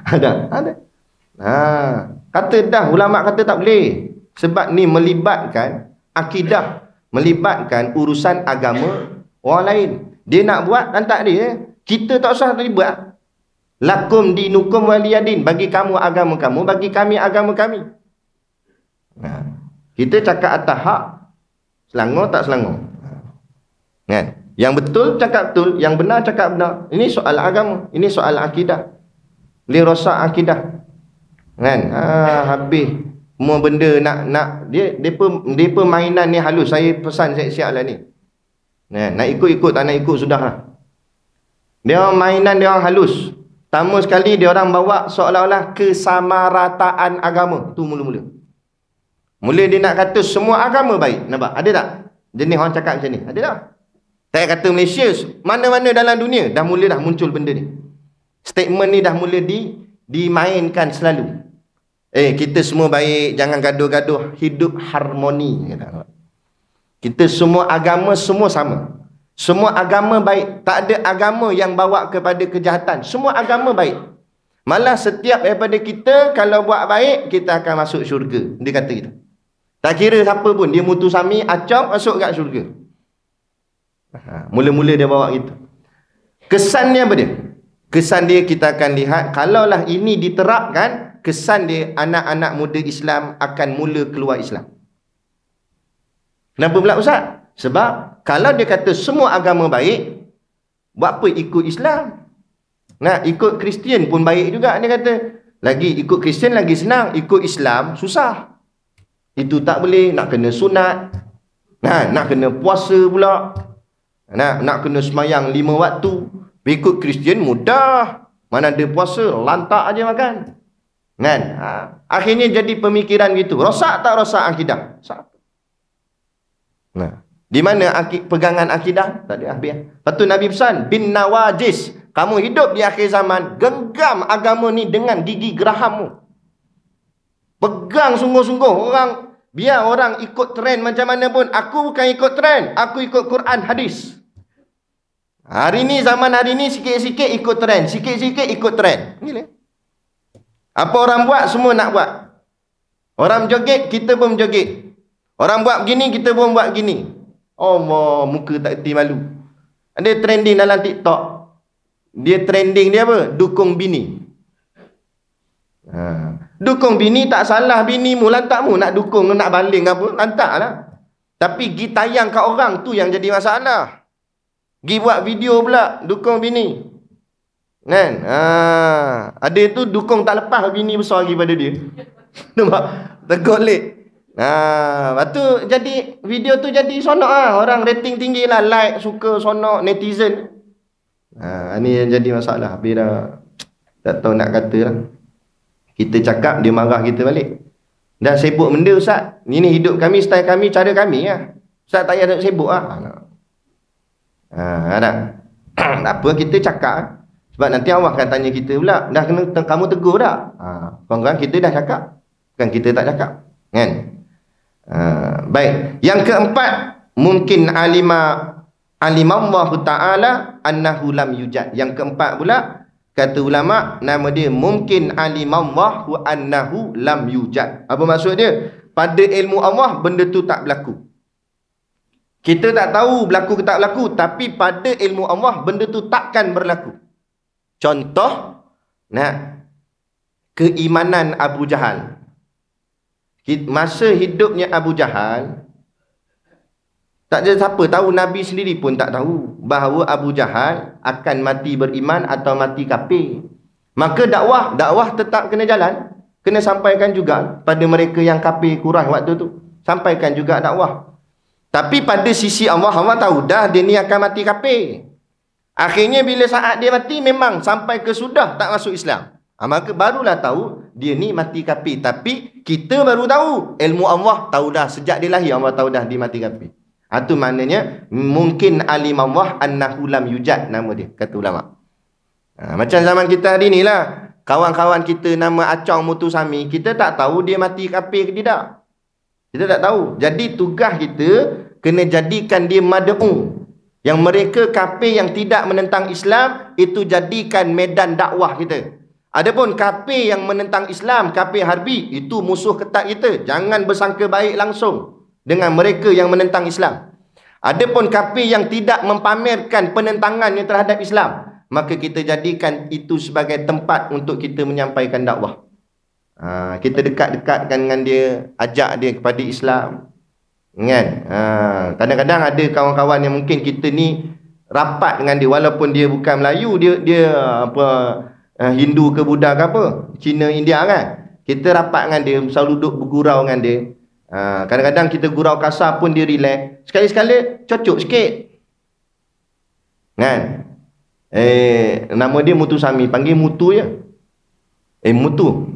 Ada. Kata dah, ulama kata tak boleh. Sebab ni melibatkan akidah, melibatkan urusan agama orang lain. Dia nak buat dan tak dia. Kita tak usah terlibat. Lakum dinukum waliyadin, bagi kamu agama kamu, bagi kami agama kami. Kita cakap atas hak, selangor tak selangor. Kan? Yang betul cakap betul, yang benar cakap benar. Ini soal agama, ini soal akidah. Boleh rosak akidah. Kan? Habis semua benda nak dia mainan ni halus. Saya pesan siap-siap lah ni. Nak ikut-ikut tak nak ikut sudah lah. Dia mainan dia orang halus. Pertama sekali dia orang bawa seolah-olah kesamarataan agama. Tu mula-mula. Mula dia nak kata semua agama baik. Nampak? Ada tak? Jenis orang cakap macam ni. Ada tak? Tak kata Malaysia, mana-mana dalam dunia dah muncul benda ni. Statement ni dah mula dimainkan selalu. Kita semua baik, jangan gaduh-gaduh, hidup harmoni. Kita semua agama semua sama. Semua agama baik. Tak ada agama yang bawa kepada kejahatan. Semua agama baik. Malah setiap daripada kita kalau buat baik, kita akan masuk syurga. Dia kata gitu. Tak kira siapa pun, dia mutusami acau masuk kat syurga. Mula-mula dia bawa gitu. Kesannya apa dia? Kesan dia kita akan lihat, kalaulah ini diterapkan, kesan dia anak-anak muda Islam akan mula keluar Islam. Kenapa pula Ustaz? Sebab kalau dia kata semua agama baik, buat apa ikut Islam? Nah, ikut Kristian pun baik juga dia kata. Lagi ikut Kristian lagi senang, ikut Islam susah. Itu tak boleh, nak kena sunat. Nak kena puasa pula. Nak kena semayang 5 waktu. Ikut Kristian mudah. Mana ada puasa, lantak aja makan. Kan? Akhirnya jadi pemikiran gitu. Rosak tak rosak akidah? Rosak. Nah, di mana pegangan akidah? Tak ada habis. Lepas tu Nabi pesan, bin nawajis. Kamu hidup di akhir zaman, genggam agama ni dengan gigi gerahammu. Pegang sungguh-sungguh. Biar orang ikut trend macam mana pun. Aku bukan ikut trend. Aku ikut Quran, hadis. Hari ni, zaman hari ni, sikit-sikit ikut trend. Sikit-sikit ikut trend. Gila. Apa orang buat, semua nak buat. Orang joget, kita pun joget. Orang buat begini, kita pun buat begini. Allah, muka tak erti malu. Ada trending dalam TikTok. Dia trending dia apa? Dukung bini. Dukung bini tak salah, binimu, lantakmu nak dukung, nak baling apa, lantaklah. Tapi pergi tayang kat orang tu yang jadi masalah. Pergi buat video pula dukung bini. Kan? Ada tu dukung tak lepas bini besar lagi pada dia. Nampak? Tergolek. Lepas tu jadi video tu jadi sonok orang rating tinggi lah, like, suka, sonok, netizen. Ni yang jadi masalah. Habis dah tak tahu nak kata lah. Kita cakap, dia marah kita balik. Dah sibuk benda Ustaz. Ini hidup kami, style kami, cara kami lah. Ustaz tak payah sibuk lah. Tak apa, kita cakap. Sebab nanti Allah akan tanya kita pula, dah kena kamu tegur tak? Kawan-kawan, kita dah cakap. Bukan kita tak cakap. Kan? Baik. Yang keempat, mungkin alimallahu ta'ala annahu lam yujad. Yang keempat pula, kata ulama, nama dia mungkin alimallahu annahu lam yujad. Apa maksud dia? Pada ilmu Allah, benda tu tak berlaku. Kita tak tahu berlaku ke tak berlaku, tapi pada ilmu Allah, benda tu takkan berlaku. Contoh, keimanan Abu Jahal. Masa hidupnya Abu Jahal, tak ada siapa tahu, Nabi sendiri pun tak tahu bahawa Abu Jahal akan mati beriman atau mati kafir. Maka dakwah tetap kena jalan. Kena sampaikan juga pada mereka yang kafir Quraisy waktu tu. Sampaikan juga dakwah. Tapi pada sisi Allah, Allah tahu dah dia ni akan mati kafir. Akhirnya bila saat dia mati, memang sampai ke sudah tak masuk Islam. Maka barulah tahu dia ni mati kafir. Tapi kita baru tahu. Ilmu Allah tahu dah. Sejak dia lahir Allah tahu dah dia mati kafir. Itu maknanya mungkin alim Allah annahu lam yujad, nama dia, kata ulama. Macam zaman kita hari ni lah. Kawan-kawan kita nama Acong Mutusami, kita tak tahu dia mati kafir ke tidak. Kita tak tahu. Jadi tugas kita kena jadikan dia mad'u. Yang mereka kafir yang tidak menentang Islam, itu jadikan medan dakwah kita. Adapun kafir yang menentang Islam, kafir harbi, itu musuh ketat kita. Jangan bersangka baik langsung dengan mereka yang menentang Islam. Adapun kafir yang tidak mempamerkan penentangannya terhadap Islam, maka kita jadikan itu sebagai tempat untuk kita menyampaikan dakwah. Kita dekat-dekatkan dengan dia, ajak dia kepada Islam. Kan? Kadang-kadang ada kawan-kawan yang mungkin kita ni rapat dengan dia, walaupun dia bukan Melayu, dia Hindu ke Buddha ke apa, Cina, India kan. Kita rapat dengan dia, selalu duduk bergurau dengan dia. Kadang-kadang kita gurau kasar pun dia relax. Sekali-sekala cocok sikit. Kan? Nama dia Mutusami, panggil Mutu je. Mutu.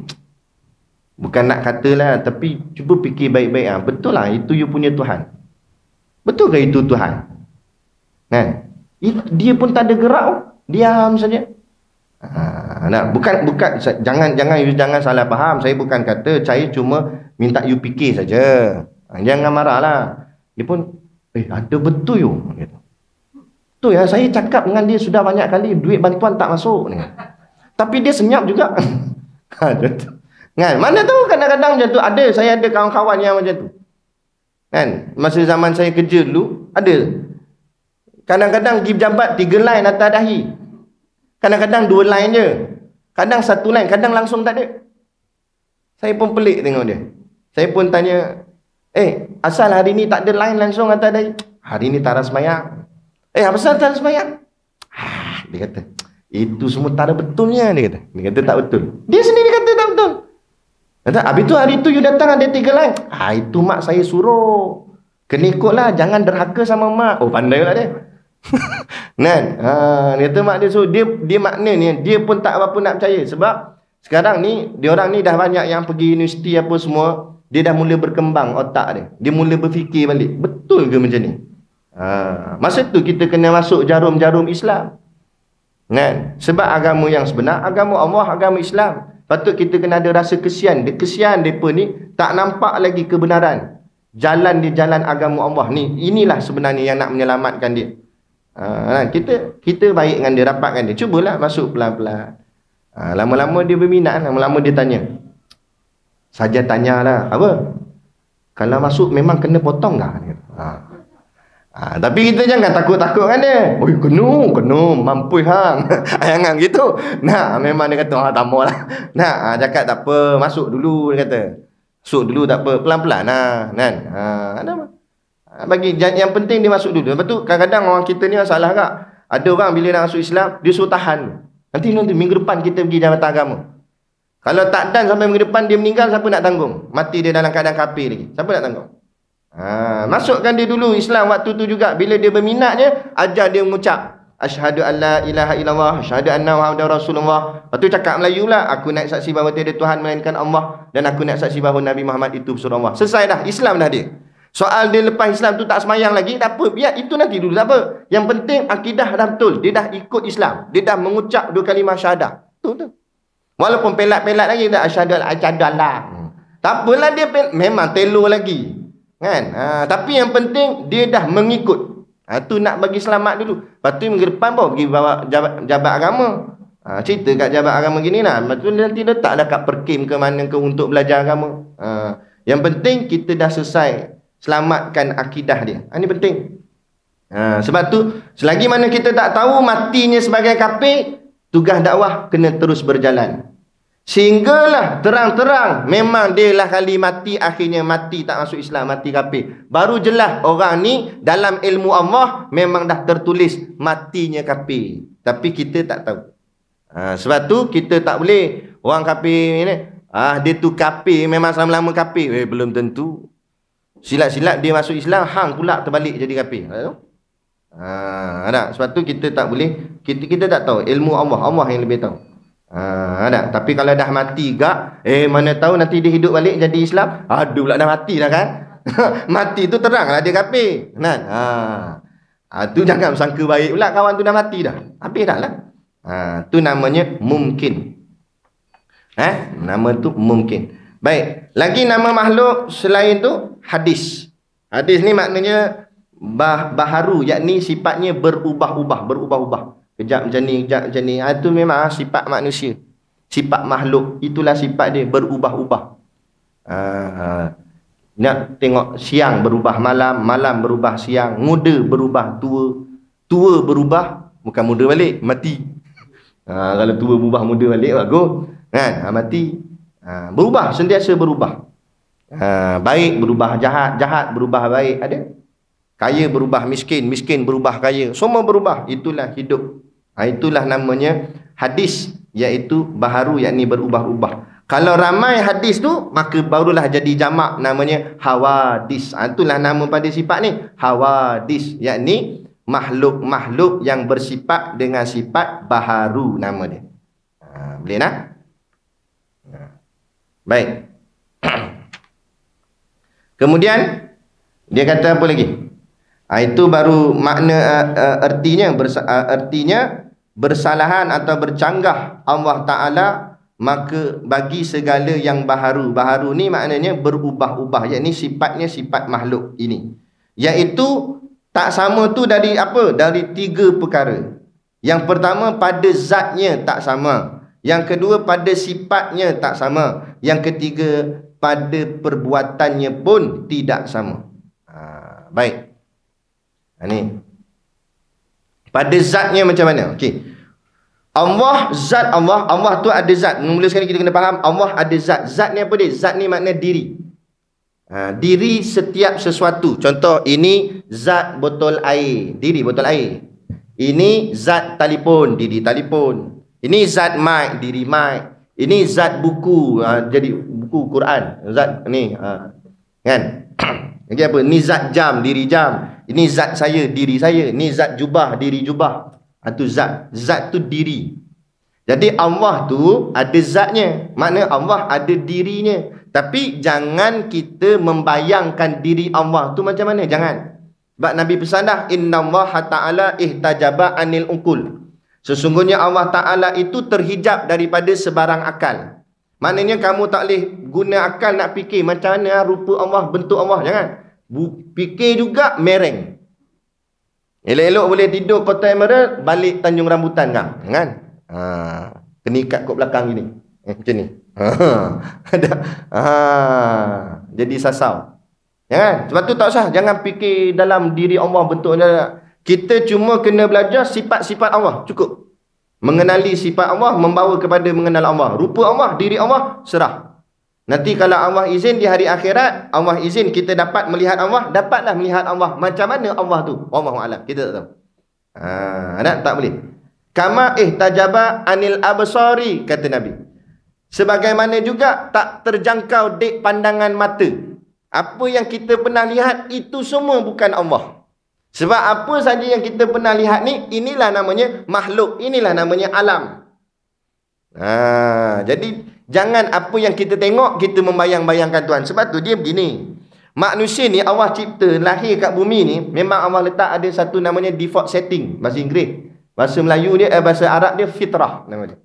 Bukan nak katalah, tapi cuba fikir baik-baik. Betul lah, itu you punya Tuhan. Betul ke itu Tuhan? Kan? Dia pun tak ada gerak, diam saja. Bukan jangan salah faham. Saya bukan kata, saya cuma minta you fikir saja. Jangan marahlah. Dia pun ada betul you. Betul ya, saya cakap dengan dia sudah banyak kali, duit bantuan tak masuk. Tapi dia senyap juga. Kan? Mana tahu kadang-kadang macam tu. Saya ada kawan-kawan yang macam tu. Kan? Masa zaman saya kerja dulu, ada. Kadang-kadang pergi pejabat 3 line atas dahi. Kadang-kadang 2 line je. Kadang 1 line, kadang langsung tak ada. Saya pun pelik tengok dia. Saya pun tanya, asal hari ni tak ada line langsung atas dahi? Hari ni tak ada semayang. Apa pasal tak ada semayang? Dia kata, itu semua tak ada betulnya. Dia kata tak betul. Dia sendiri kata tak betul. Kata, habis tu hari tu you datang ada 3 line. Itu mak saya suruh. Kena ikutlah, jangan derhaka sama mak. Pandai lah dia. Kan? Dia tu makna so dia maknanya dia pun tak apa nak percaya sebab sekarang ni dia orang ni dah banyak yang pergi universiti apa semua, dia dah mula berkembang otak dia. Dia mula berfikir balik. Betul ke macam ni? Masa tu kita kena masuk jarum-jarum Islam. Kan? Sebab agama yang sebenar, agama Allah, agama Islam. Patut kita kena ada rasa kesian. Kesian mereka ni tak nampak lagi kebenaran. Jalan di jalan agama Allah ni. Inilah sebenarnya yang nak menyelamatkan dia. Kita baik dengan dia, rapat dengan dia. Cubalah masuk pelan-pelan. Lama-lama dia berminat, lama-lama dia tanya. Saja tanyalah, apa? Kalau masuk memang kena potong tak? Tapi kita jangan takut-takut kan dia. Oi, kena, mampu hang. Jangan gitu. Memang dia kata, tak maulah. Cakap tak apa, masuk dulu dia kata. Masuk dulu tak apa, pelan-pelan kan. Bagi yang penting dia masuk dulu. Lepas tu kadang-kadang orang kita ni salah kak. Ada orang bila nak masuk Islam, dia suruh tahan. Nanti minggu depan kita pergi jabatan agama. Kalau tak dan sampai minggu depan dia meninggal, siapa nak tanggung? Mati dia dalam keadaan kafir lagi. Siapa nak tanggung? Masukkan dia dulu Islam waktu tu juga. Bila dia berminatnya, ajar dia mengucap asyhadu an la ilaha illallah, asyhadu anna muhammadar rasulullah. Lepas tu cakap Melayu lah, aku nak saksi bahawa tiada Tuhan melainkan Allah, dan aku nak saksi bahawa Nabi Muhammad itu pesuruh Allah. Selesai dah, Islam dah dia. Soal dia lepas Islam tu tak semayang lagi, tak apa, biar itu nanti dulu, tak apa. Yang penting akidah dah betul, dia dah ikut Islam, dia dah mengucap 2 kalimah syahadah. Tu. Walaupun pelat-pelat lagi dah asyhadu Allah. Tak apalah dia memang telur lagi. Kan? Tapi yang penting dia dah mengikut. Tu nak bagi selamat dulu. Lepas tu minggu depan bawa pergi bawa jabat agama. Cerita kat jabat agama gini lah. Lepas tu nanti letaklah kat perkim ke mana ke untuk belajar agama. Yang penting kita dah selesai selamatkan akidah dia. Ini penting. Sebab tu selagi mana kita tak tahu matinya sebagai kafir, tugas dakwah kena terus berjalan. Sehinggalah terang-terang memang dia lah kali mati, akhirnya mati tak masuk Islam, mati kafir. Baru jelas orang ni dalam ilmu Allah memang dah tertulis matinya kafir. Tapi kita tak tahu. Sebab tu kita tak boleh orang kafir ni, dia tu kafir memang selama-lama kafir. Belum tentu. Silat-silat dia masuk Islam, hang pula terbalik jadi kafir. Sebab tu kita tak boleh, kita tak tahu ilmu Allah, Allah yang lebih tahu. Tapi kalau dah mati gak, mana tahu nanti dia hidup balik jadi Islam. Aduh pula dah mati dah kan. Mati tu teranglah dia kafir. Kan? Tu jangan sangka baik pula kawan tu dah mati dah. Habis dah lah. Tu namanya mungkin. Nama tu mungkin. Baik, lagi nama makhluk selain tu hadis. Hadis ni maknanya baharu, yakni sifatnya berubah-ubah. Kejap macam ni, kejap macam ni. Itu memang sifat manusia. Sifat makhluk. Itulah sifat dia, berubah-ubah. Nak tengok siang berubah malam, malam berubah siang, muda berubah tua, tua berubah, bukan muda balik, mati. Kalau tua berubah muda balik, bagus. Kan? Mati. Berubah, sentiasa berubah. Baik berubah jahat, jahat berubah baik. Ada. Kaya berubah miskin, miskin berubah kaya. Semua berubah. Itulah hidup. Itulah namanya hadis, iaitu baharu, yakni berubah-ubah. Kalau ramai hadis tu, maka barulah jadi jamak, namanya hawadis. Itulah nama pada sifat ni, hawadis, yakni makhluk-makhluk yang bersifat dengan sifat baharu, nama dia. Boleh nak? Baik. Kemudian dia kata apa lagi? Itu baru makna artinya bersalahan atau bercanggah Allah Ta'ala, maka bagi segala yang baharu. Baharu ni maknanya berubah-ubah, yakni sifatnya sifat makhluk ini, iaitu tak sama tu dari apa? Dari 3 perkara. Yang pertama, pada zatnya tak sama. Yang kedua, pada sifatnya tak sama. Yang ketiga, pada perbuatannya pun tidak sama. Baik. Ni pada zatnya macam mana? Okey. Allah, zat Allah, Allah tu ada zat. Mula sekali kita kena faham Allah ada zat. Zat ni apa dia? Zat ni makna diri. Diri setiap sesuatu. Contoh, ini zat botol air, diri botol air. Ini zat telefon, diri telefon. Ini zat mic, diri mic. Ini zat buku, jadi buku Quran. Zat ni kan. Lagi apa? Ni zat jam, diri jam. Ini zat saya, diri saya. Ni zat jubah, diri jubah. Itu zat. Zat tu diri. Jadi Allah tu ada zatnya. Makna Allah ada dirinya. Tapi jangan kita membayangkan diri Allah tu macam mana. Jangan. Sebab Nabi pesan dah, Inna Allah Ta'ala ihtajaba anil uqul. Sesungguhnya Allah Ta'ala itu terhijab daripada sebarang akal. Maknanya kamu tak boleh guna akal nak fikir macam mana rupa Allah, bentuk Allah. Jangan. Fikir juga mereng. Elok-elok boleh tidur Kota Emerald, balik Tanjung Rambutan kan? Jangan. Kena ikat kot belakang gini. Macam ni. Jadi sasau. Jangan. Sebab tu tak usah. Jangan fikir dalam diri Allah bentuknya. Kita cuma kena belajar sifat-sifat Allah. Cukup. Mengenali sifat Allah, membawa kepada mengenal Allah. Rupa Allah, diri Allah, serah. Nanti kalau Allah izin di hari akhirat, Allah izin kita dapat melihat Allah, dapatlah melihat Allah. Macam mana Allah tu? Wallahualam. Kita tak tahu. Tak boleh. Kama ihtajaba anil absari, kata Nabi. Sebagaimana juga tak terjangkau dek pandangan mata. Apa yang kita pernah lihat, itu semua bukan Allah. Sebab apa saja yang kita pernah lihat ni, inilah namanya makhluk, inilah namanya alam. Jadi jangan apa yang kita tengok kita membayang-bayangkan Tuhan. Sebab tu dia begini. Manusia ni Allah cipta, lahir kat bumi ni, memang Allah letak ada satu namanya default setting. Bahasa Inggeris, bahasa Melayu dia, bahasa Arab dia fitrah nama dia.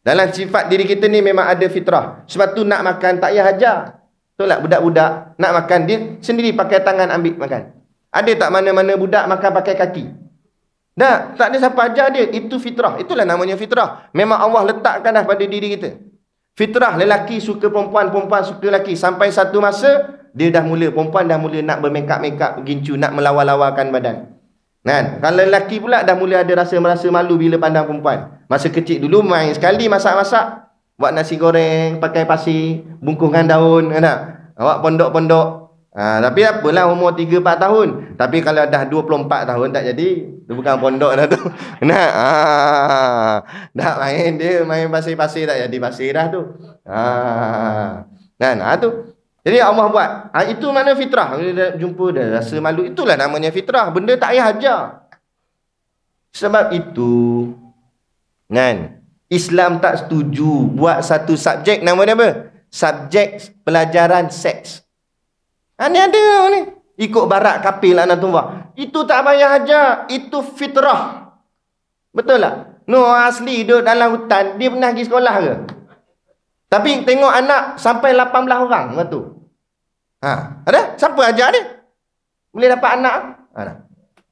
Dalam sifat diri kita ni memang ada fitrah. Sebab tu nak makan tak payah ajar. Betul tak? Budak-budak nak makan dia sendiri pakai tangan ambil makan. Ada tak mana-mana budak makan pakai kaki? Tak ada siapa ajar dia. Itu fitrah. Itulah namanya fitrah. Memang Allah letakkan dah pada diri kita. Fitrah, lelaki suka perempuan, perempuan suka lelaki. Sampai satu masa, dia dah mula, perempuan dah mula nak bermakeup-makeup, gincu, nak melawar-lawarkan badan. Kan? Kalau lelaki pula dah mula ada rasa malu bila pandang perempuan. Masa kecil dulu main sekali masak-masak. Buat nasi goreng, pakai pasir, bungkuskan daun. Kan? Awak pondok-pondok. Tapi apalah umur 3-4 tahun. Tapi kalau dah 24 tahun tak jadi. Itu bukan pondok dah tu. Dah main dia, main pasir-pasir tak jadi pasir dah tu. Tu. Jadi Allah buat. Itu mana fitrah. Bila dah jumpa dah rasa malu. Itulah namanya fitrah. Benda tak payah ajar. Sebab itu kan, Islam tak setuju buat satu subjek, nama dia apa? Subjek pelajaran seks. Ni ada ni. Ikut barat kapil Anatullah. Itu tak payah ajar. Itu fitrah. Betul tak? No, asli duduk dalam hutan. Dia pernah pergi sekolah ke? Tapi tengok anak sampai 18 orang. Betul. Ada? Siapa ajar dia? Boleh dapat anak?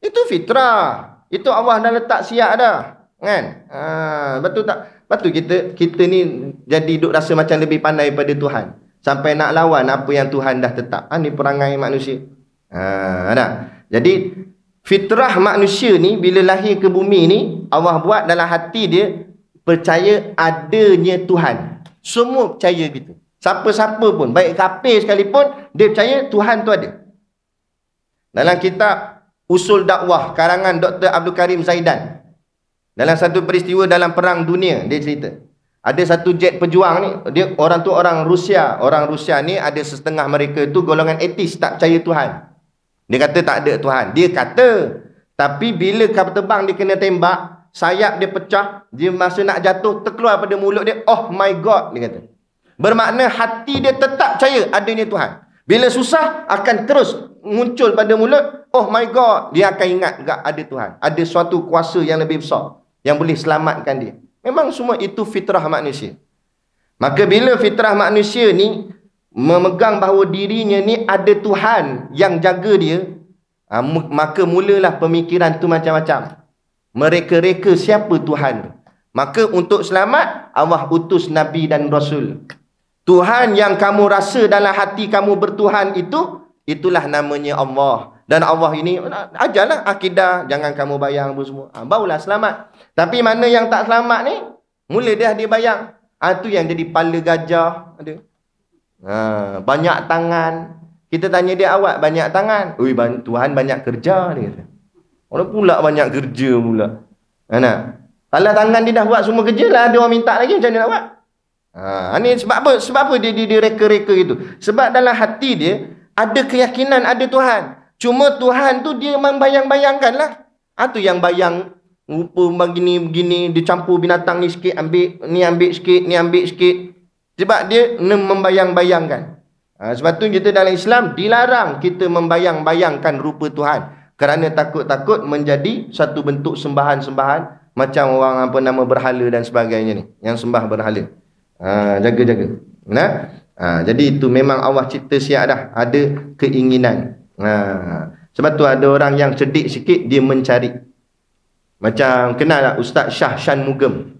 Itu fitrah. Itu Allah dah letak siap dah. Kan? Betul tak? Betul kita ni jadi duduk rasa macam lebih pandai pada Tuhan. Sampai nak lawan apa yang Tuhan dah tetap. Ni perangai manusia. Jadi fitrah manusia ni bila lahir ke bumi ni, Allah buat dalam hati dia percaya adanya Tuhan. Semua percaya gitu. Siapa-siapa pun, baik kafir sekalipun, dia percaya Tuhan tu ada. Dalam kitab Usul Dakwah karangan Dr. Abdul Karim Zaidan, dalam satu peristiwa dalam perang dunia, dia cerita ada satu jet pejuang ni, dia orang tu orang Rusia. Orang Rusia ni ada setengah mereka tu golongan etis, tak percaya Tuhan. Dia kata tak ada Tuhan. Dia kata, tapi bila kapal terbang dia kena tembak, sayap dia pecah, dia masa nak jatuh terkeluar pada mulut dia, oh my God, dia kata. Bermakna hati dia tetap percaya adanya Tuhan. Bila susah akan terus muncul pada mulut, oh my God, dia akan ingat enggak ada Tuhan. Ada suatu kuasa yang lebih besar yang boleh selamatkan dia. Memang semua itu fitrah manusia. Maka bila fitrah manusia ni memegang bahawa dirinya ni ada Tuhan yang jaga dia, maka mulalah pemikiran tu macam-macam. Mereka-reka siapa Tuhan tu. Maka untuk selamat, Allah utus Nabi dan Rasul. Tuhan yang kamu rasa dalam hati kamu bertuhan itu, itulah namanya Allah. Dan Allah ini, ajarlah akidah, jangan kamu bayang apa semua. Barulah selamat. Tapi mana yang tak selamat ni, mula dia bayang. Itu yang jadi kepala gajah. Ada. Banyak tangan. Kita tanya dia, awak banyak tangan. Ui, Tuhan banyak kerja, dia kata. Orang pula banyak kerja pula. Kalau tangan dia dah buat semua kerja lah, ada orang minta lagi, macam mana nak buat? Ni sebab apa? Sebab apa dia reka-reka gitu? Sebab dalam hati dia Ada keyakinan ada Tuhan. Cuma Tuhan tu dia membayang-bayangkan lah. Itu yang bayang rupa begini-begini, dia campur binatang ni sikit, ambil sikit, ni ambil sikit. Sebab dia membayang-bayangkan. Sebab tu kita dalam Islam dilarang kita membayang-bayangkan rupa Tuhan. Kerana takut-takut menjadi satu bentuk sembahan-sembahan. Macam orang berhala dan sebagainya ni. Yang sembah berhala. Jaga-jaga. Jadi itu memang Allah cipta siap dah. Ada keinginan. Sebab tu ada orang yang cerdik sikit, dia mencari. Macam kenal tak Ustaz Shah Shanmugam.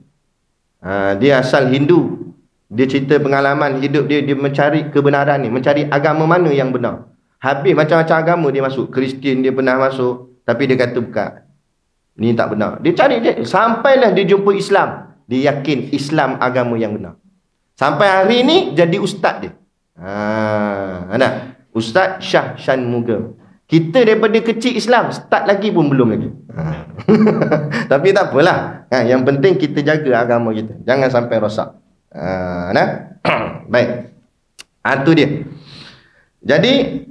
Dia asal Hindu. Dia cerita pengalaman hidup dia. Dia mencari kebenaran ni. Mencari agama mana yang benar. Habis macam-macam agama dia masuk. Kristian dia pernah masuk. Tapi dia kata bukan. Ni tak benar. Dia cari je. Sampailah dia jumpa Islam. Dia yakin Islam agama yang benar. Sampai hari ni jadi ustaz dia. Ustaz Shah Shanmugam. Kita daripada kecil Islam. Start lagi pun belum lagi. Tapi tak apalah. Yang penting kita jaga agama kita. Jangan sampai rosak. Baik. Itu dia. Jadi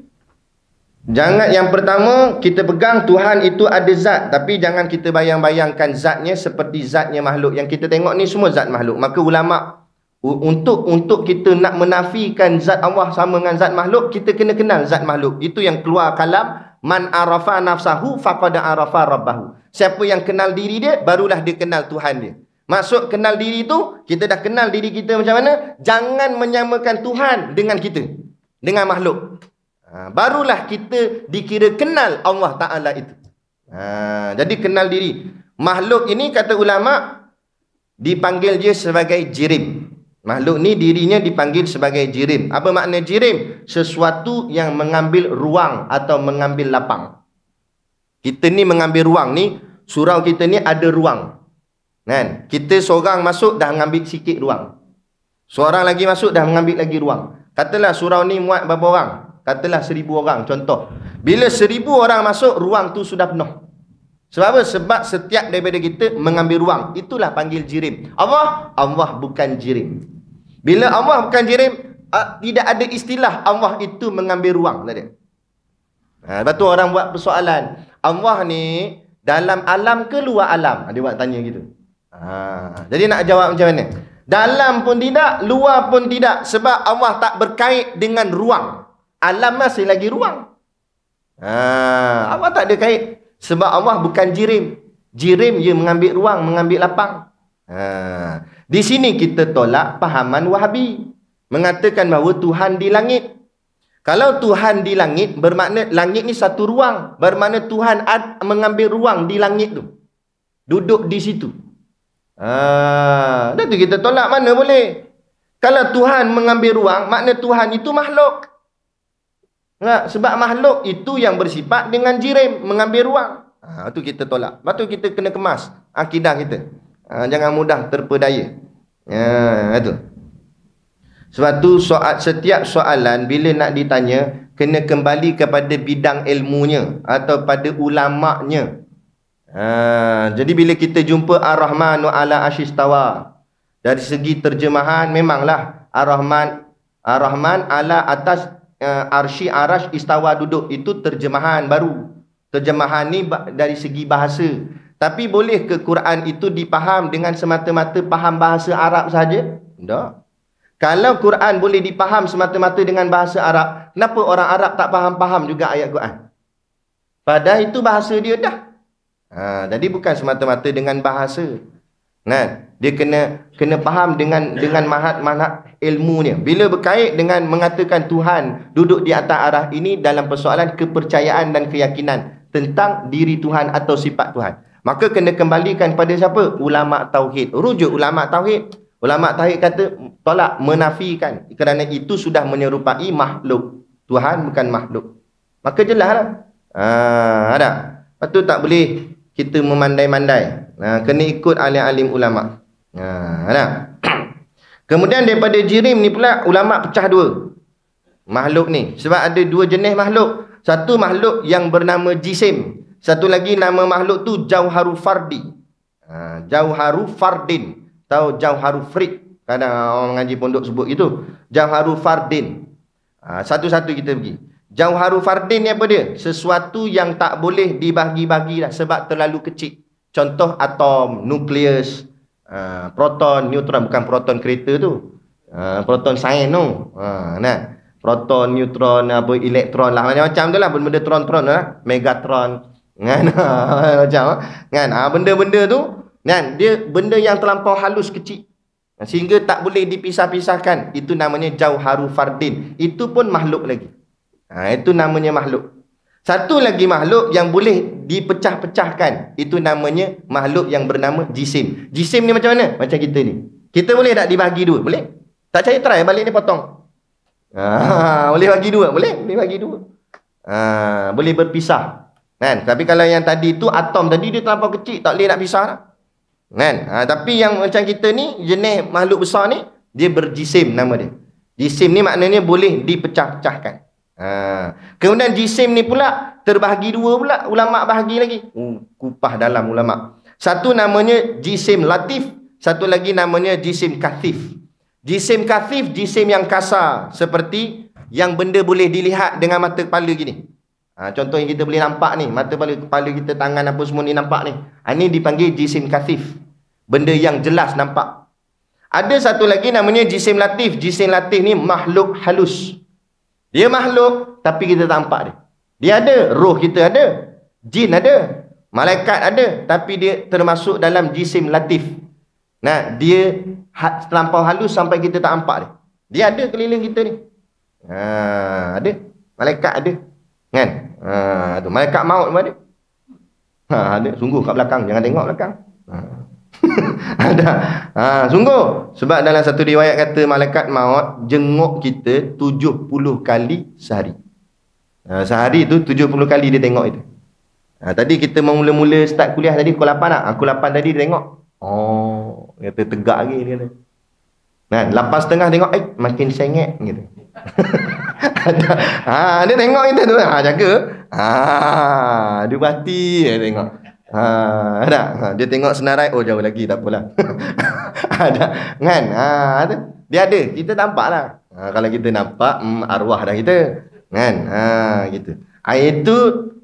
jangan, yang pertama kita pegang Tuhan itu ada zat, tapi jangan kita bayang-bayangkan zatnya seperti zatnya makhluk. Yang kita tengok ni semua zat makhluk. Maka ulama untuk kita nak menafikan zat Allah sama dengan zat makhluk, kita kena kenal zat makhluk. Itu yang keluar kalam man arafa nafsahu faqad arafa rabbahu. Siapa yang kenal diri dia, barulah dia kenal Tuhan dia. Maksud kenal diri tu, kita dah kenal diri kita macam mana. Jangan menyamakan Tuhan dengan kita, dengan makhluk. Barulah kita dikira kenal Allah Ta'ala itu. Jadi kenal diri. Makhluk ini kata ulama dipanggil dia sebagai jirim. Makhluk ni dirinya dipanggil sebagai jirim. Apa makna jirim? Sesuatu yang mengambil ruang atau mengambil lapang. Kita ni mengambil ruang ni, surau kita ni ada ruang. Kan? Kita seorang masuk dah mengambil sikit ruang. Seorang lagi masuk dah mengambil lagi ruang. Katalah surau ni muat berapa orang? Katalah 1000 orang contoh. Bila 1000 orang masuk, ruang tu sudah penuh. Sebab apa? Sebab setiap daripada kita mengambil ruang. Itulah panggil jirim. Allah bukan jirim. Bila Allah bukan jirim, tidak ada istilah Allah itu mengambil ruang. Tak ada. Lepas tu orang buat persoalan, Allah ni dalam alam ke luar alam? Dia buat tanya gitu. Jadi nak jawab macam mana? Dalam pun tidak, luar pun tidak. Sebab Allah tak berkait dengan ruang. Alam masih lagi ruang. Allah tak ada kait. Sebab Allah bukan jirim. Jirim dia mengambil ruang, mengambil lapang. Di sini kita tolak pahaman Wahabi. Mengatakan bahawa Tuhan di langit. Kalau Tuhan di langit, bermakna langit ni satu ruang. Bermakna Tuhan mengambil ruang di langit tu. Duduk di situ. Dah tu kita tolak, mana boleh. Kalau Tuhan mengambil ruang, makna Tuhan itu makhluk. Sebab makhluk itu yang bersifat dengan jirim, mengambil ruang. Itu kita tolak. Lepas tu kita kena kemas akidah kita. Jangan mudah terpedaya. Itu. Sebab tu setiap soalan bila nak ditanya, kena kembali kepada bidang ilmunya atau pada ulama'nya. Jadi bila kita jumpa Ar-Rahmanu ala asyistawa, dari segi terjemahan memanglah Ar-Rahman ala atas arsy arash istawa duduk. Itu terjemahan baru. Terjemahan ni dari segi bahasa. Tapi boleh ke Quran itu dipaham dengan semata-mata faham bahasa Arab saja? Tak. Kalau Quran boleh dipaham semata-mata dengan bahasa Arab, kenapa orang Arab tak faham-faham juga ayat Quran? Padahal itu bahasa dia dah. Jadi bukan semata-mata dengan bahasa. Dia kena faham dengan manhaj ilmunya. Bila berkait dengan mengatakan Tuhan duduk di atas arah ini dalam persoalan kepercayaan dan keyakinan tentang diri Tuhan atau sifat Tuhan, maka kena kembalikan pada siapa? Ulama tauhid. Rujuk ulama tauhid. Ulama tauhid kata tolak, menafikan, kerana itu sudah menyerupai makhluk. Tuhan bukan makhluk. Maka jelaslah. Ada. Lepas tu tak boleh kita memandai-mandai. Kena ikut alim-alim ulama. Kemudian daripada jirim ni pula ulama pecah dua makhluk ni. Sebab ada dua jenis makhluk. Satu makhluk yang bernama jisim. Satu lagi nama makhluk tu jauharu fardi. Jauharu fardin. Tahu jauharu frid. Kadang orang mengaji pondok sebut gitu. Jauharu fardin. Satu-satu kita pergi. Jauharu fardin ni apa dia? Sesuatu yang tak boleh dibahagi-bahagi dah sebab terlalu kecil. Contoh atom, nukleus, proton, neutron. Bukan proton kereta tu, proton sains tu. Nah, proton, neutron, apa, elektron lah, macam-macam tu lah, benda-benda tron-tron lah, megatron kan. Macam kan, benda-benda tu kan, dia benda yang terlampau halus kecil sehingga tak boleh dipisah-pisahkan. Itu namanya jauharu fardin. Itu pun makhluk lagi. Itu namanya makhluk. Satu lagi makhluk yang boleh dipecah-pecahkan, itu namanya makhluk yang bernama jisim. Jisim ni macam mana? Macam kita ni. Kita boleh tak dibahagi dua? Boleh. Tak percaya try balik ni potong. Boleh bagi dua? Boleh bagi dua. Boleh berpisah kan. Tapi kalau yang tadi tu atom tadi, dia terlampau kecil, tak boleh nak pisah lah kan. Tapi yang macam kita ni, jenis makhluk besar ni, dia berjisim nama dia. Jisim ni maknanya boleh dipecah-pecahkan. Kemudian jisim ni pula terbahagi dua pula. Ulama bahagi lagi. Kupah dalam ulama. Satu namanya jisim latif, satu lagi namanya jisim kathif. Jisim kathif, jisim yang kasar, seperti yang benda boleh dilihat dengan mata kepala gini. Contoh yang kita boleh nampak ni, mata kepala kita, tangan apa semua ni nampak ni. Ini dipanggil jisim kathif, benda yang jelas nampak. Ada satu lagi namanya jisim latif. Jisim latif ni makhluk halus. Dia makhluk tapi kita tak nampak dia. Dia ada, roh kita ada, jin ada, malaikat ada, tapi dia termasuk dalam jisim latif. Nah, dia terlampau halus sampai kita tak nampak dia. Dia ada keliling kita ni. Ada. Malaikat ada. Kan? Tu malaikat maut pun ada. Ada. Sungguh kat belakang, jangan tengok belakang. Ada. Sungguh. Sebab dalam satu riwayat kata malaikat maut jenguk kita 70 kali sehari. Sehari tu 70 kali dia tengok itu. Tadi kita mula-mula start kuliah tadi pukul 8 tak? Pukul 8 tadi dia tengok. Kata tegak lagi dia kata. Nah, 8.30 tengok, makin sengit gitu. Dia tengok kita tu, jaga. Dia berhati dia tengok. Ada. Dia tengok senarai, jauh lagi, tak apalah. Ada. Kan? Dia ada, kita nampak lah. Kalau kita nampak, arwah dah kita. Kan? Gitu.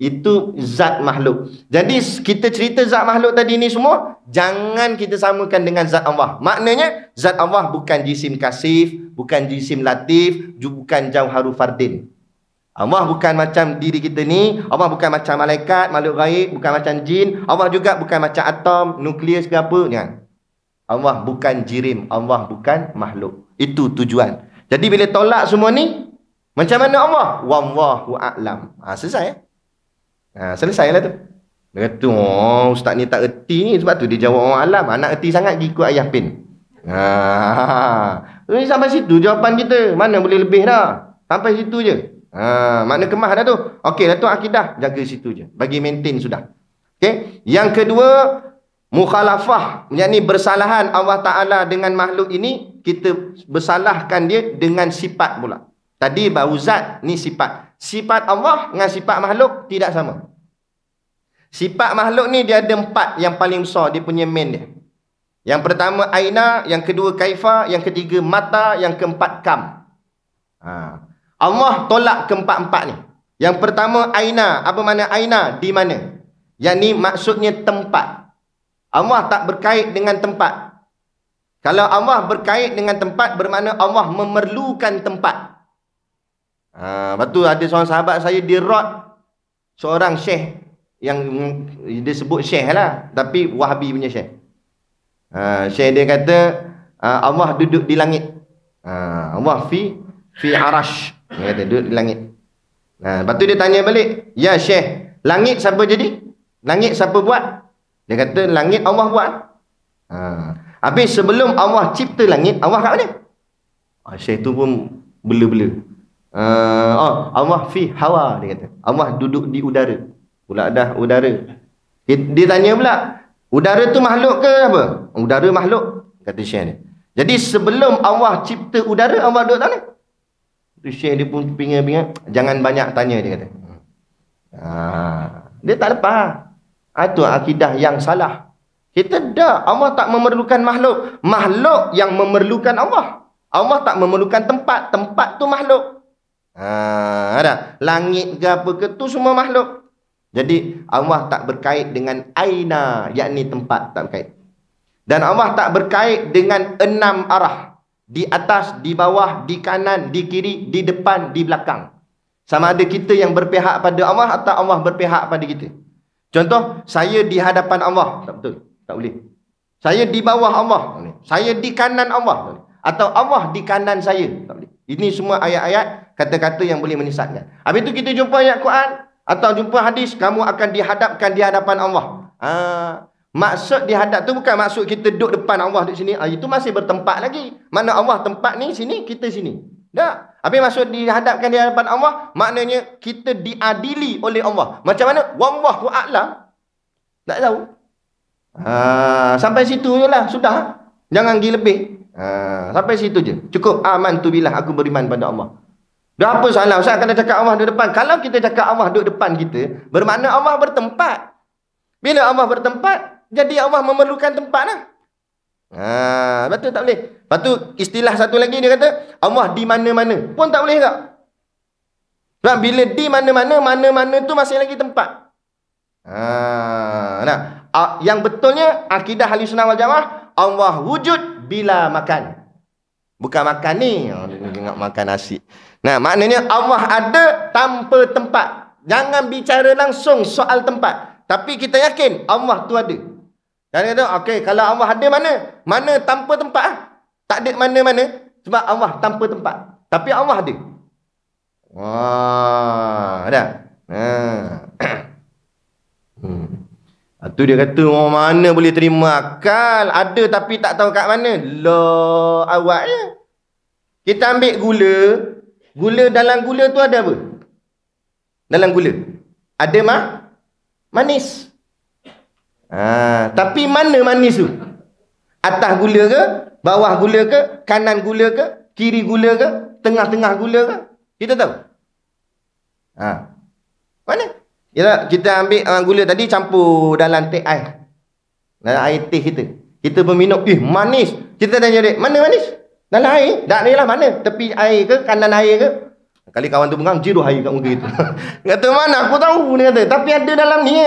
Itu zat makhluk. Jadi kita cerita zat makhluk tadi ni semua, jangan kita samakan dengan zat Allah. Maknanya zat Allah bukan jisim kasif, bukan jisim latif, bukan jauharu fardin. Allah bukan macam diri kita ni. Allah bukan macam malaikat, makhluk gaib, bukan macam jin. Allah juga bukan macam atom, nukleus ke apa. Allah bukan jirim, Allah bukan makhluk. Itu tujuan. Jadi bila tolak semua ni, macam mana Allah? Wallahu a'lam. Selesai. Selesailah tu. Dia kata, ustaz ni tak erti ni, sebab tu dia jawab orang alam. Nak erti sangat, ikut ayah pin. Sampai situ jawapan kita. Mana boleh lebih dah. Sampai situ je. Makna kemah dah tu. Okey, dah tu akidah. Jaga situ je. Bagi maintain sudah. Okey. Yang kedua, mukhalafah. Yang ni bersalahan Allah Ta'ala dengan makhluk ini. Kita bersalahkan dia dengan sifat pula. Tadi baru zat, ni sifat. Sifat Allah dengan sifat makhluk tidak sama. Sifat makhluk ni dia ada 4 yang paling besar, dia punya main dia. Yang pertama aina, yang kedua kaifa, yang ketiga mata, yang keempat kam. Allah tolak keempat-empat ni. Yang pertama aina, apa makna aina? Di mana? Yang ni maksudnya tempat. Allah tak berkait dengan tempat. Kalau Allah berkait dengan tempat, bermakna Allah memerlukan tempat. Lepas tu ada seorang sahabat saya, dia rot seorang syekh yang dia sebut syekh lah, tapi Wahabi punya syekh. Syekh dia kata Allah duduk di langit. Allah fi arash. Dia kata duduk di langit. Lepas tu dia tanya balik, ya syekh, langit siapa jadi? Langit siapa buat? Dia kata langit Allah buat. Habis sebelum Allah cipta langit, Allah kat mana? Syekh tu pun bela-bela. Allah fi hawa, dia kata. Allah duduk di udara. Pula dah udara. Dia tanya pula, udara tu makhluk ke apa? Udara makhluk, kata Syekh ni. Jadi sebelum Allah cipta udara, Allah duduk sana. Tu Syekh dia pun pingat-pingat, jangan banyak tanya, dia kata. Dia tak lepas. Itu akidah yang salah. Kita dah, Allah tak memerlukan makhluk. Makhluk yang memerlukan Allah. Allah tak memerlukan tempat. Tempat tu makhluk. Ada langit ke apa ke tu semua makhluk. Jadi Allah tak berkait dengan aina, yakni tempat, tak berkait. Dan Allah tak berkait dengan 6 arah. Di atas, di bawah, di kanan, di kiri, di depan, di belakang. Sama ada kita yang berpihak pada Allah atau Allah berpihak pada kita. Contoh, saya di hadapan Allah. Tak betul. Tak boleh. Saya di bawah Allah. Saya di kanan Allah. Atau Allah di kanan saya. Tak boleh. Ini semua ayat-ayat, kata-kata yang boleh menyesatkan. Habis itu kita jumpa ayat Quran atau jumpa hadis, kamu akan dihadapkan di hadapan Allah. Maksud dihadap tu bukan maksud kita duduk depan Allah di sini. Itu masih bertempat lagi. Mana Allah tempat ni, sini, kita sini. Tak. Habis maksud dihadapkan di hadapan Allah, maknanya kita diadili oleh Allah. Macam mana? Wallahu a'lam. Tak tahu. Sampai situ je lah. Sudah. Jangan pergi lebih. Sampai situ je. Cukup amantu billah, aku beriman pada Allah. Dah apa salah Ustaz kalau cakap Allah duduk depan? Kalau kita cakap Allah duduk depan kita, bermakna Allah bertempat. Bila Allah bertempat, jadi Allah memerlukan tempat lah. Betul tak boleh. Lepas tu istilah satu lagi dia kata Allah di mana-mana. Pun tak boleh tak? Sebab bila di mana-mana, mana-mana tu masih lagi tempat. Yang betulnya akidah Ahli Sunnah wal Jamaah, Allah wujud bila makan. Bukan makan ni. Tengok makan nasi. Nah, maknanya Allah ada tanpa tempat. Jangan bicara langsung soal tempat. Tapi kita yakin Allah tu ada. Dan kata, okey, kalau Allah ada mana? Mana tanpa tempat? Tak ada mana-mana. Sebab Allah tanpa tempat. Tapi Allah ada. Ada. Tu dia kata, mana boleh terima akal? Ada tapi tak tahu kat mana. Loh, awaknya. Kita ambil gula. Gula dalam gula tu ada apa? Dalam gula. Ada manis. Tapi mana manis tu? Atas gula ke? Bawah gula ke? Kanan gula ke? Kiri gula ke? Tengah-tengah gula ke? Kita tahu? Mana? Yalah, kita ambil gula tadi campur dalam teh air. Dalam air teh kita. Kita berminum, manis. Kita tanya dia, mana manis? Dalam air? Tak adalah mana? Tepi air ke? Kanan air ke? Kali kawan tu pengang, jiruh air kat muka itu. Kata, mana aku tahu, dia kata. Tapi ada dalam ni.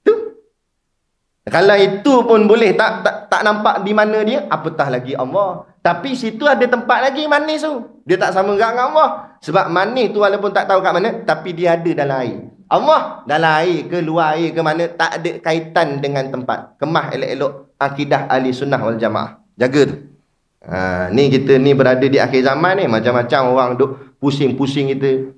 Tu. Kalau itu pun boleh tak nampak di mana dia, apatah lagi Allah. Tapi situ ada tempat lagi manis tu. Dia tak sama dengan Allah. Sebab manis tu walaupun tak tahu kat mana, tapi dia ada dalam air. Allah dalam air ke luar air ke mana, tak ada kaitan dengan tempat. Kemah elok-elok akidah Ahli Sunnah wal Jamaah. Jaga tu. Ni kita ni berada di akhir zaman ni. Macam-macam orang duk pusing-pusing kita.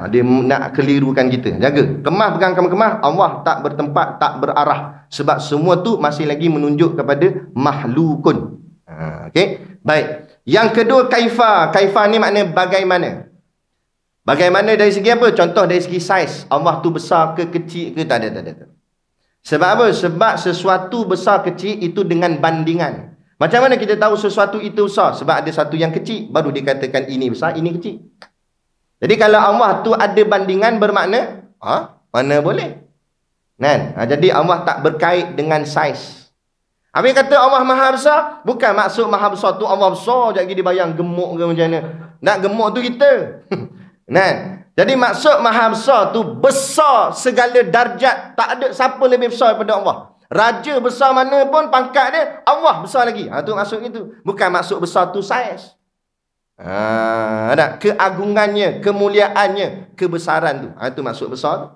Dia nak kelirukan kita. Jaga. Kemah pegang kemah. Allah tak bertempat, tak berarah. Sebab semua tu masih lagi menunjuk kepada makhlukun. Okey. Baik. Yang kedua kaifa. Kaifa ni makna bagaimana. Bagaimana dari segi apa? Contoh dari segi saiz. Allah tu besar ke kecil ke? Tak ada. Sebab apa? Sebab sesuatu besar kecil itu dengan bandingan. Macam mana kita tahu sesuatu itu besar? Sebab ada satu yang kecil, baru dikatakan ini besar, ini kecil. Jadi kalau Allah tu ada bandingan, bermakna mana boleh. Kan? Jadi Allah tak berkait dengan saiz. Habis kata Allah maha besar, bukan maksud maha besar tu Allah besar, sekejap lagi dia bayang gemuk ke macam mana. Nak gemuk tu kita. Kan? Jadi maksud maha besar tu besar segala darjat. Tak ada siapa lebih besar daripada Allah. Raja besar mana pun pangkat dia, Allah besar lagi. Tu maksud itu. Bukan maksud besar tu saiz. Ada keagungannya, kemuliaannya, kebesaran tu. Itu maksud besar tu.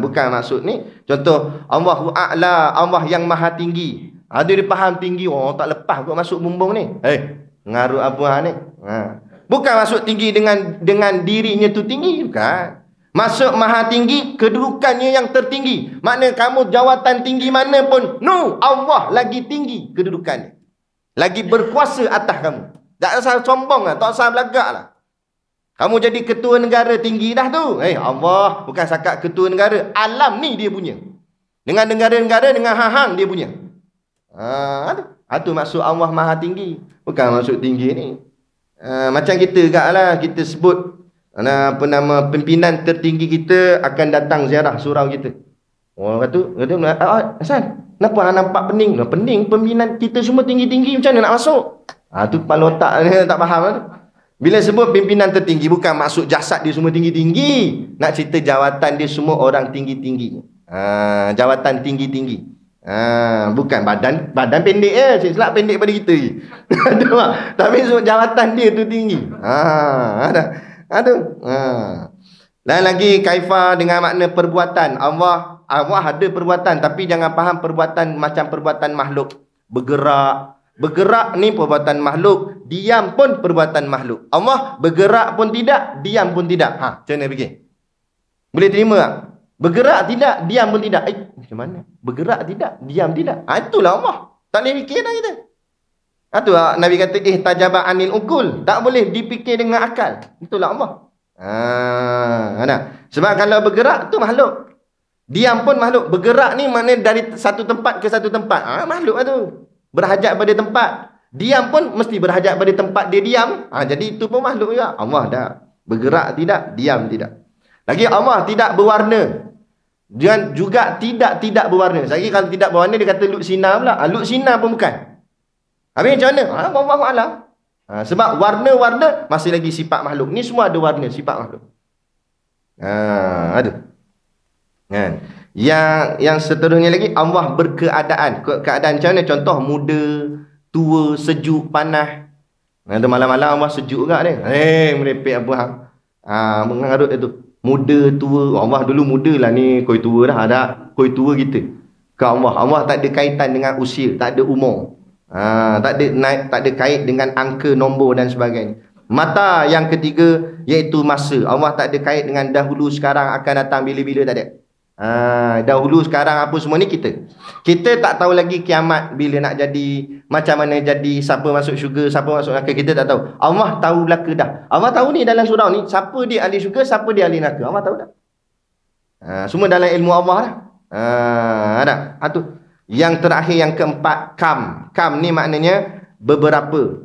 Bukan maksud ni. Contoh Allahu a'la, Allah yang maha tinggi. Dia faham tinggi. Tak lepas kau masuk bumbung ni. Ngaruh apa ni? Bukan maksud tinggi dengan dirinya tu tinggi. Bukan. Maksud maha tinggi, kedudukannya yang tertinggi. Makna kamu jawatan tinggi mana pun, Allah lagi tinggi kedudukannya. Lagi berkuasa atas kamu. Tak usah sombong lah, tak usah belagak lah. Kamu jadi ketua negara tinggi dah tu. Allah bukan sakat ketua negara. Alam ni dia punya. Dengan negara-negara, dengan hang-hang dia punya. Itu maksud Allah maha tinggi. Bukan maksud tinggi ni. Macam kita kat lah, kita sebut nama pimpinan tertinggi kita akan datang ziarah surau kita. Orang kata Hasan, kenapa nampak pening? Pening pimpinan kita semua tinggi-tinggi, macam mana nak masuk? Tu kepala otak dia tak faham tu. Bila sebut pimpinan tertinggi, bukan maksud jasad dia semua tinggi-tinggi. Nak cerita jawatan dia semua orang tinggi-tinggi. Jawatan tinggi-tinggi. Bukan badan pendek je. Cik Selak pendek pada kita je. Tapi sebut jawatan dia tu tinggi. Dan lagi kaifa dengan makna perbuatan. Allah ada perbuatan, tapi jangan faham perbuatan macam perbuatan makhluk. Bergerak ni perbuatan makhluk, diam pun perbuatan makhluk. Allah bergerak pun tidak, diam pun tidak. Macam mana fikir? Boleh terima tak? Bergerak tidak, diam pun tidak. Macam mana? Bergerak tidak, diam tidak. Itulah Allah. Tak boleh fikir dah kita. Itu Nabi kata ihtajaba anil ukul. Tak boleh dipikir dengan akal. Itulah Allah. Sebab kalau bergerak tu makhluk. Diam pun makhluk. Bergerak ni maknanya dari satu tempat ke satu tempat. Makhluk lah tu. Berhajat pada tempat. Diam pun mesti berhajat pada tempat dia diam. Jadi itu pun makhluk juga. Allah dah bergerak tidak, diam tidak. Lagi Allah tidak berwarna. Dan juga tidak berwarna. Lagi kalau tidak berwarna dia kata lut sinar pula. Lut sinar pun bukan. Habis macam mana? Wallahu a'lam. Sebab warna-warna masih lagi sifat makhluk. Ni semua ada warna sifat makhluk. Ada. Kan? Yang seterusnya lagi, Allah berkeadaan. Keadaan macam mana? Contoh, muda, tua, sejuk, panas. Ada malam-malam Allah sejuk juga dia. Merepek apa mengarut itu. Muda, tua. Allah dulu muda lah ni. Koi tua dah. Ada koi tua kita. Ke Allah tak ada kaitan dengan usia. Tak ada umur. Tak ada kait dengan angka, nombor dan sebagainya. Mata yang ketiga, iaitu masa. Allah tak ada kait dengan dahulu, sekarang, akan datang, bila-bila, tak ada. Dahulu, sekarang, apa semua ni kita tak tahu lagi kiamat bila nak jadi, macam mana jadi, siapa masuk syurga, siapa masuk neraka, kita tak tahu. Allah tahu belaka dah. Allah tahu ni dalam surau ni, siapa dia ahli syurga, siapa dia ahli neraka, Allah tahu dah. Semua dalam ilmu Allah dah. Tu. Yang terakhir, yang keempat, kam ni maknanya beberapa.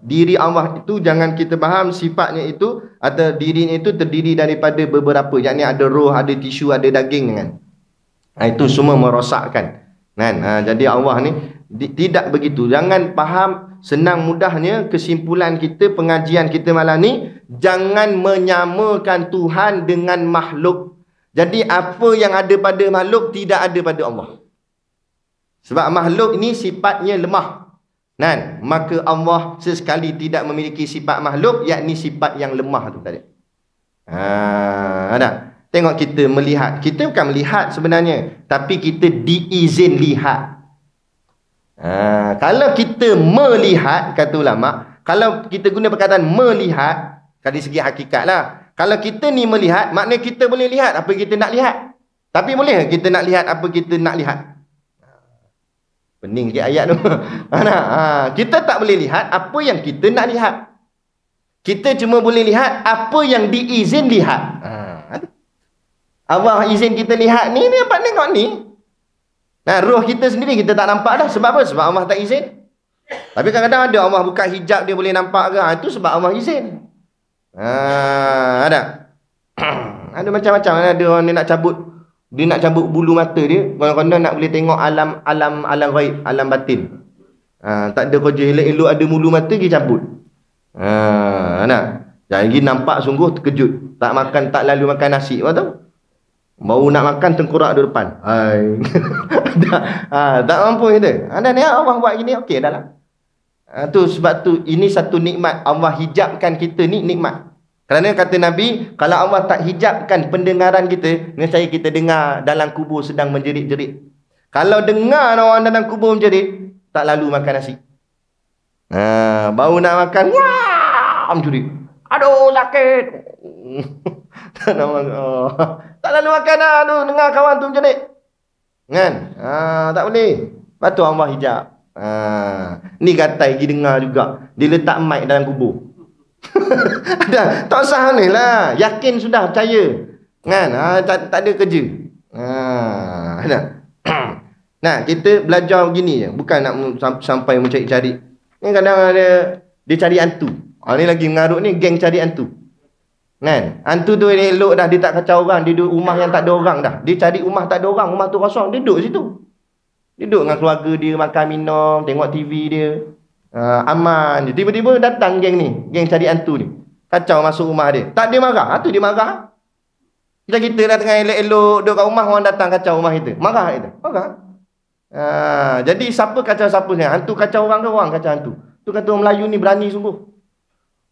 Diri Allah itu jangan kita faham sifatnya itu atau dirinya itu terdiri daripada beberapa, yakni ada roh, ada tisu, ada daging kan. Itu semua merosakkan kan. Jadi Allah ni tidak begitu. Jangan faham senang mudahnya kesimpulan kita, pengajian kita malam ni, jangan menyamakan Tuhan dengan makhluk. Jadi apa yang ada pada makhluk tidak ada pada Allah. Sebab makhluk ini sifatnya lemah. Kan? Maka Allah sesekali tidak memiliki sifat makhluk, yakni sifat yang lemah tu tadi. Tengok kita melihat. Kita bukan melihat sebenarnya, tapi kita diizin lihat. Kalau kita melihat, kata ulama, kalau kita guna perkataan melihat, dari segi hakikat lah. Kalau kita ni melihat, maknanya kita boleh lihat apa kita nak lihat. Tapi boleh kita nak lihat apa kita nak lihat? Pening sikit ayat tu. Kita tak boleh lihat apa yang kita nak lihat. Kita cuma boleh lihat apa yang diizin lihat. Allah izin kita lihat ni, dia dapat tengok ni. Roh kita sendiri kita tak nampak dah. Sebab apa? Sebab Allah tak izin. Tapi kadang-kadang ada Allah buka hijab, dia boleh nampak ke. Itu sebab Allah izin. Ada macam-macam. Ada orang dia nak cabut bulu mata dia, konon-konon nak boleh tengok alam ghaib, alam batin. Tak ada kerja elok-elok ada bulu mata dia cabut. Jadi nampak sungguh terkejut. Tak lalu makan nasi, kau tahu? Baru nak makan tengkorak di depan. Tak mampu kita. Ni Allah buat gini, okey dah lah. Sebab tu ini satu nikmat. Allah hijabkan kita ni nikmat. Kerana kata Nabi, kalau Allah tak hijabkan pendengaran kita, nescaya kita dengar dalam kubur sedang menjerit-jerit. Kalau dengar orang dalam kubur menjerit, tak lalu makan nasi. Baru nak makan, wah, menjerit. Aduh, sakit. Tak lalu makan dah, aduh, dengar kawan tu menjerit. Kan? Tak boleh. Lepas tu Allah hijab. Ni gatai pergi dengar juga. Dia letak mic dalam kubur. Tak usah ni lah. Yakin sudah, percaya kan. Tak ada kerja. Kita belajar begini je, bukan nak sampai mencari-cari. Ni kadang ada dia cari hantu. Ni lagi mengarut ni, geng cari hantu kan. Hantu tu dia elok dah, dia tak kacau orang. Dia duduk rumah yang tak ada orang dah. Dia cari rumah tak ada orang, rumah tu kosong, dia duduk situ. Dia duduk dengan keluarga dia, makan minum, tengok TV dia. aman je. Tiba-tiba datang geng ni, geng cari hantu ni. Kacau masuk rumah dia. Tak dia marah, hantu dia marah. Kita dah tengah elok-elok duduk kat rumah, orang datang kacau rumah kita. Marah kita. Marah. Jadi siapa kacau siapa ni? Hantu kacau orang ke orang kacau hantu? Tu kata orang Melayu ni berani sungguh.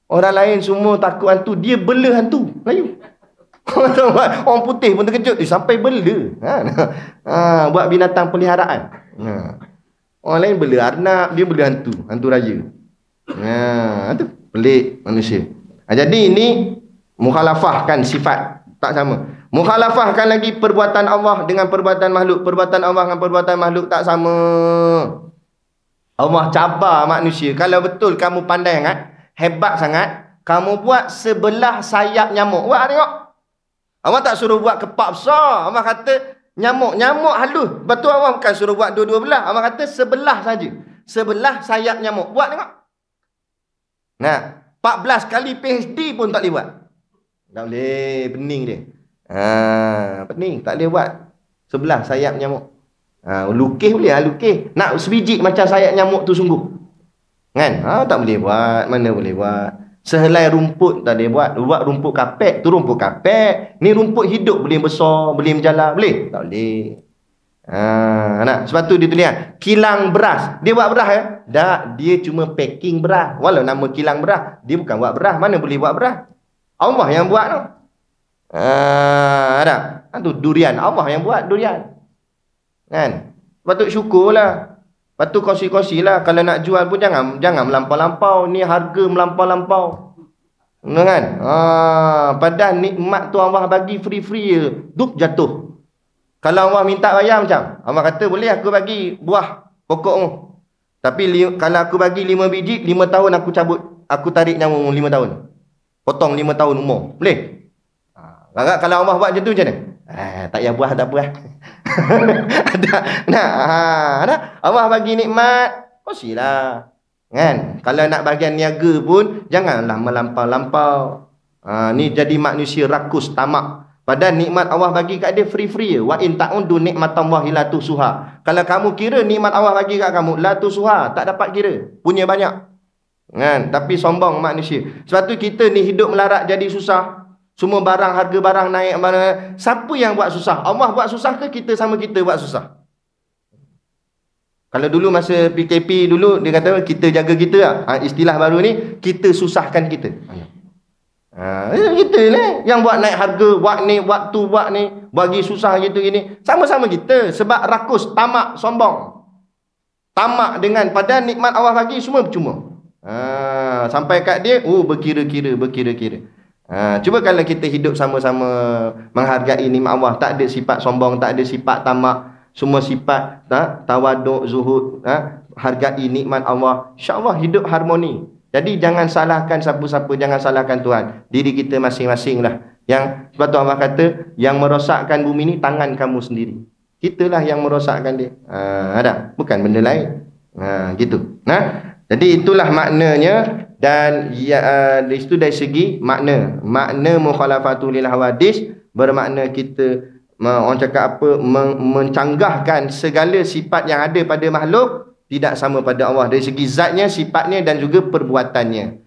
Orang lain semua takut hantu, dia bela hantu Melayu. Orang putih pun terkejut, sampai bela. Buat binatang peliharaan. Orang lain bela arnab, dia bela hantu, hantu raya. Tu pelik manusia. Jadi ini mukhalafahkan sifat, tak sama. Mukhalafahkan lagi perbuatan Allah dengan perbuatan makhluk. Perbuatan Allah dengan perbuatan makhluk tak sama. Allah cabar manusia. Kalau betul kamu pandai sangat, hebat sangat, kamu buat sebelah sayap nyamuk. Buat tengok. Allah tak suruh buat kepak besar. Allah kata nyamuk halus. Betul, Allah bukan suruh buat dua-dua belah. Allah kata sebelah saja. Sebelah sayap nyamuk. Buat tengok. Nah, 14 kali PhD pun tak boleh buat. Tak boleh, pening dia. Pening, tak boleh buat. Sebelah sayap nyamuk. Lukis boleh lah, lukis. Nak sebiji macam sayap nyamuk tu sungguh. Kan? Tak boleh buat. Mana boleh buat. Sehelai rumput tak boleh buat. Buat rumput kapek, tu rumput kapek. Ni rumput hidup, boleh besar, boleh berjalan. Boleh? Tak boleh. Sebab tu dia tulis kilang beras. Dia buat beras ya? Tak, dia cuma packing beras. Walau nama kilang beras, dia bukan buat beras. Mana boleh buat beras? Allah yang buat tu. Tu durian, Allah yang buat durian. Kan? Patut syukurlah. Patut kongsi-kongsilah. Kalau nak jual pun jangan melampau-lampau. Ni harga melampau-lampau. Kan? Padahal nikmat tu Allah bagi free-free je. Dup jatuh. Kalau Allah minta bayar macam, Allah kata boleh aku bagi buah pokokmu. Tapi kalau aku bagi 5 biji, 5 tahun aku cabut. Aku tarik nyawa 5 tahun. Potong 5 tahun umur. Boleh? Kalau Allah buat macam tu macam mana? Tak payah buah, tak apa lah. Allah bagi nikmat, kongsilah. Kan? Kalau nak bagian niaga pun, janganlah melampau-lampau. Ni jadi manusia rakus, tamak. Padahal nikmat Allah bagi kat dia free-free je. Wa in ta'udu nikmatallahi la tusuha. Kalau kamu kira nikmat Allah bagi kat kamu, la tusuha, tak dapat kira. Punya banyak. Kan? Tapi sombong manusia. Sebab tu kita ni hidup melarat jadi susah. Semua barang, harga barang naik mana. Siapa yang buat susah? Allah buat susah ke kita sama kita buat susah? Kalau dulu masa PKP dulu, dia kata kita jaga kita lah. Istilah baru ni, kita susahkan kita. Kita ni yang buat naik harga, buat ni, buat tu, buat ni, bagi susah gitu gini. Sama-sama kita. Sebab rakus, tamak, sombong. Tamak dengan padahal nikmat Allah bagi semua percuma. Sampai kat dia, berkira-kira. Cuba kalau kita hidup sama-sama menghargai nikmat Allah, tak ada sifat sombong, tak ada sifat tamak, semua sifat tawaduk, zuhud, hargai nikmat Allah, insya-Allah hidup harmoni. Jadi jangan salahkan siapa-siapa, jangan salahkan Tuhan. Diri kita masing-masing lah. Yang sebab tu Allah kata, yang merosakkan bumi ni tangan kamu sendiri. Kitalah yang merosakkan dia. Bukan benda lain. Gitu. Jadi itulah maknanya. Dan itu dari segi makna. Makna mukhalafatul lil hawadis bermakna kita orang cakap apa, mencanggahkan segala sifat yang ada pada makhluk tidak sama pada Allah dari segi zatnya, sifatnya dan juga perbuatannya.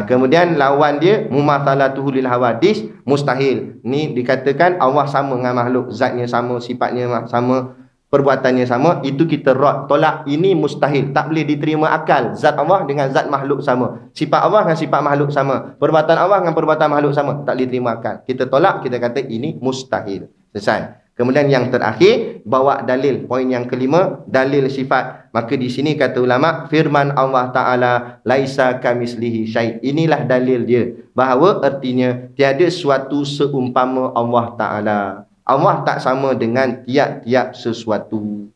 Kemudian lawan dia mumathalatuhu lil hawadis, mustahil. Ni dikatakan Allah sama dengan makhluk, zatnya sama, sifatnya sama, perbuatannya sama, itu kita tolak. Ini mustahil, tak boleh diterima akal. Zat Allah dengan zat makhluk sama, sifat Allah dengan sifat makhluk sama, perbuatan Allah dengan perbuatan makhluk sama, tak boleh terima akal. Kita tolak, kita kata ini mustahil. Selesai. Kemudian yang terakhir, bawa dalil. Poin yang kelima, dalil sifat. Maka di sini kata ulama, firman Allah Ta'ala, laisa kamislihi syait. Inilah dalil dia. Bahawa artinya, tiada suatu seumpama Allah Ta'ala. Allah tak sama dengan tiap-tiap sesuatu.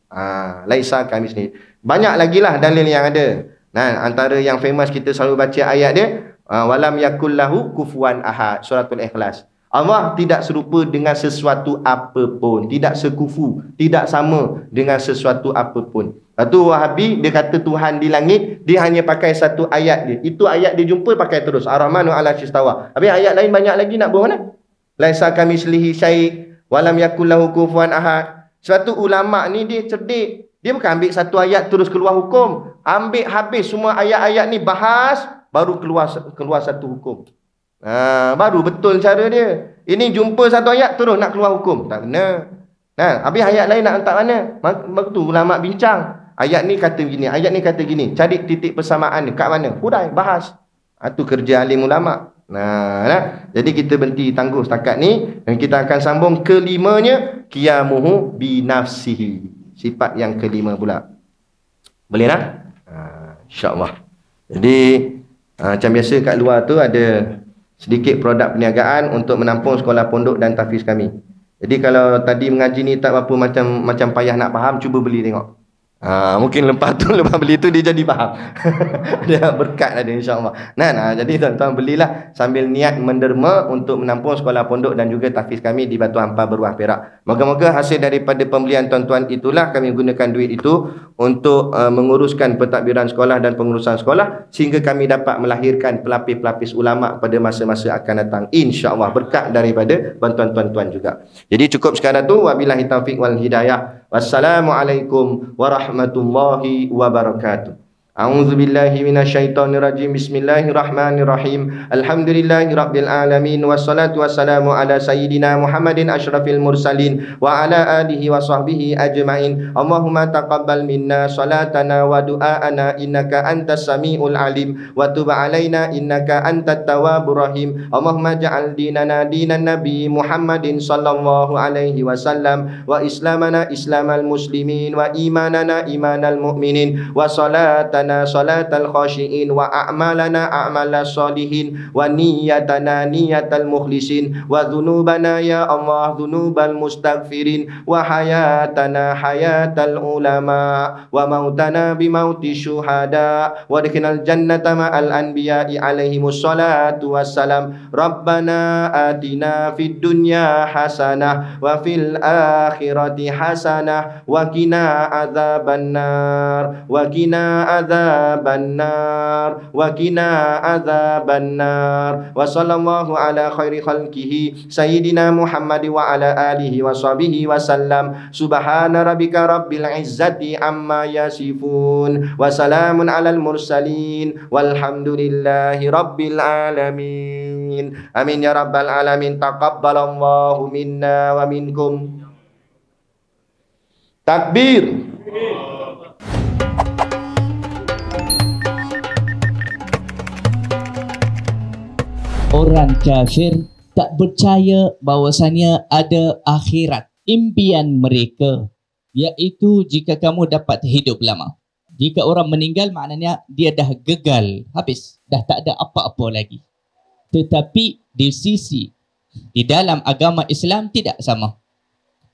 Laisa kamislihi. Banyak lagi lah dalil yang ada. Antara yang famous kita selalu baca ayat dia, walam yakullahu kufuwan ahad. Suratul Ikhlas. Allah tidak serupa dengan sesuatu apapun, tidak sekufu, tidak sama dengan sesuatu apapun. Satu Wahabi dia kata Tuhan di langit, dia hanya pakai satu ayat dia. Itu ayat dia jumpa pakai terus. Ar-Rahmanu 'ala istawa. Habis ayat lain banyak lagi nak buat mana? Laisa kamislihi syai' wa lam yakul lahu kufuwan ahad. Suatu ulama ni dia cerdik. Dia bukan ambil satu ayat terus keluar hukum. Ambil habis semua ayat-ayat ni, bahas, baru keluar satu hukum. Baru betul cara dia. Ini jumpa satu ayat terus nak keluar hukum. Tak benar. Habis ayat lain nak letak mana? Maka tu ulama bincang. Ayat ni kata gini, ayat ni kata gini. Cari titik persamaan ni kat mana? Hudai, bahas. Itu kerja alim ulama. Jadi kita berhenti tangguh setakat ni, dan kita akan sambung kelimanya, qiyamuhu binafsihi. Sifat yang kelima pula. Boleh tak? InsyaAllah. Jadi macam biasa kat luar tu ada sedikit produk perniagaan untuk menampung sekolah pondok dan tahfiz kami. Jadi kalau tadi mengaji ni tak apa macam payah nak faham, cuba beli tengok. Mungkin lepas beli tu dia jadi faham. Dia berkat ada insya-Allah. Jadi tuan-tuan belilah sambil niat menderma untuk menampung sekolah pondok dan juga tahfiz kami di Batu Ampar Beruah Perak. Moga-moga hasil daripada pembelian tuan-tuan itulah kami gunakan duit itu untuk menguruskan pentadbiran sekolah dan pengurusan sekolah sehingga kami dapat melahirkan pelapis-pelapis ulama pada masa-masa akan datang, insya-Allah, berkat daripada bantuan tuan-tuan juga. Jadi cukup sekadar tu, wabillahi taufiq wal hidayah. Wassalamualaikum warahmatullahi wabarakatuh. A'udzu billahi minasyaitonir rajim. Bismillahirrahmanirrahim. Alhamdulillahi rabbil alamin, wassalatu wassalamu ala sayyidina Muhammadin asyrafil mursalin wa ala alihi wa sahbihi ajmain. Allahumma taqabbal minna salatana wa du'aana innaka antas samiul alim wa tub alaina innaka antat tawwabur rahim. Allahumma ja'al dinana dinan nabi Muhammadin sallallahu alaihi wasallam wa islamana islamal muslimin wa imanana imanal mu'minin wa salatana salatal khashiin wa a'malana a'malas solihin wa niyatana niyatal mukhlisin wa dhunubana ya Allah dhunubal mustaghfirin wa hayatana hayatal ulama wa mautana bimauti syuhada wa adkhilnal jannata ma'al anbiya'i alaihimus salatu wassalam. Rabbana atina fid dunya hasanah wa fil akhirati hasanah wa qina adzabannar wa qina adzabannar wa qina adzabannar wa sallallahu ala khairi khalqihi sayyidina Muhammad wa ala alihi wa sahbihi wa sallam. Subhana rabbika rabbil izzati amma yasifun wa salamun alal mursalin walhamdulillahi rabbil alamin. Amin ya rabbal alamin. Taqabbalallahu minna wa minkum. Takbir. Orang kafir tak percaya bahawasanya ada akhirat. Impian mereka iaitu jika kamu dapat hidup lama. Jika orang meninggal maknanya dia dah gagal, habis, dah tak ada apa-apa lagi. Tetapi di dalam agama Islam tidak sama.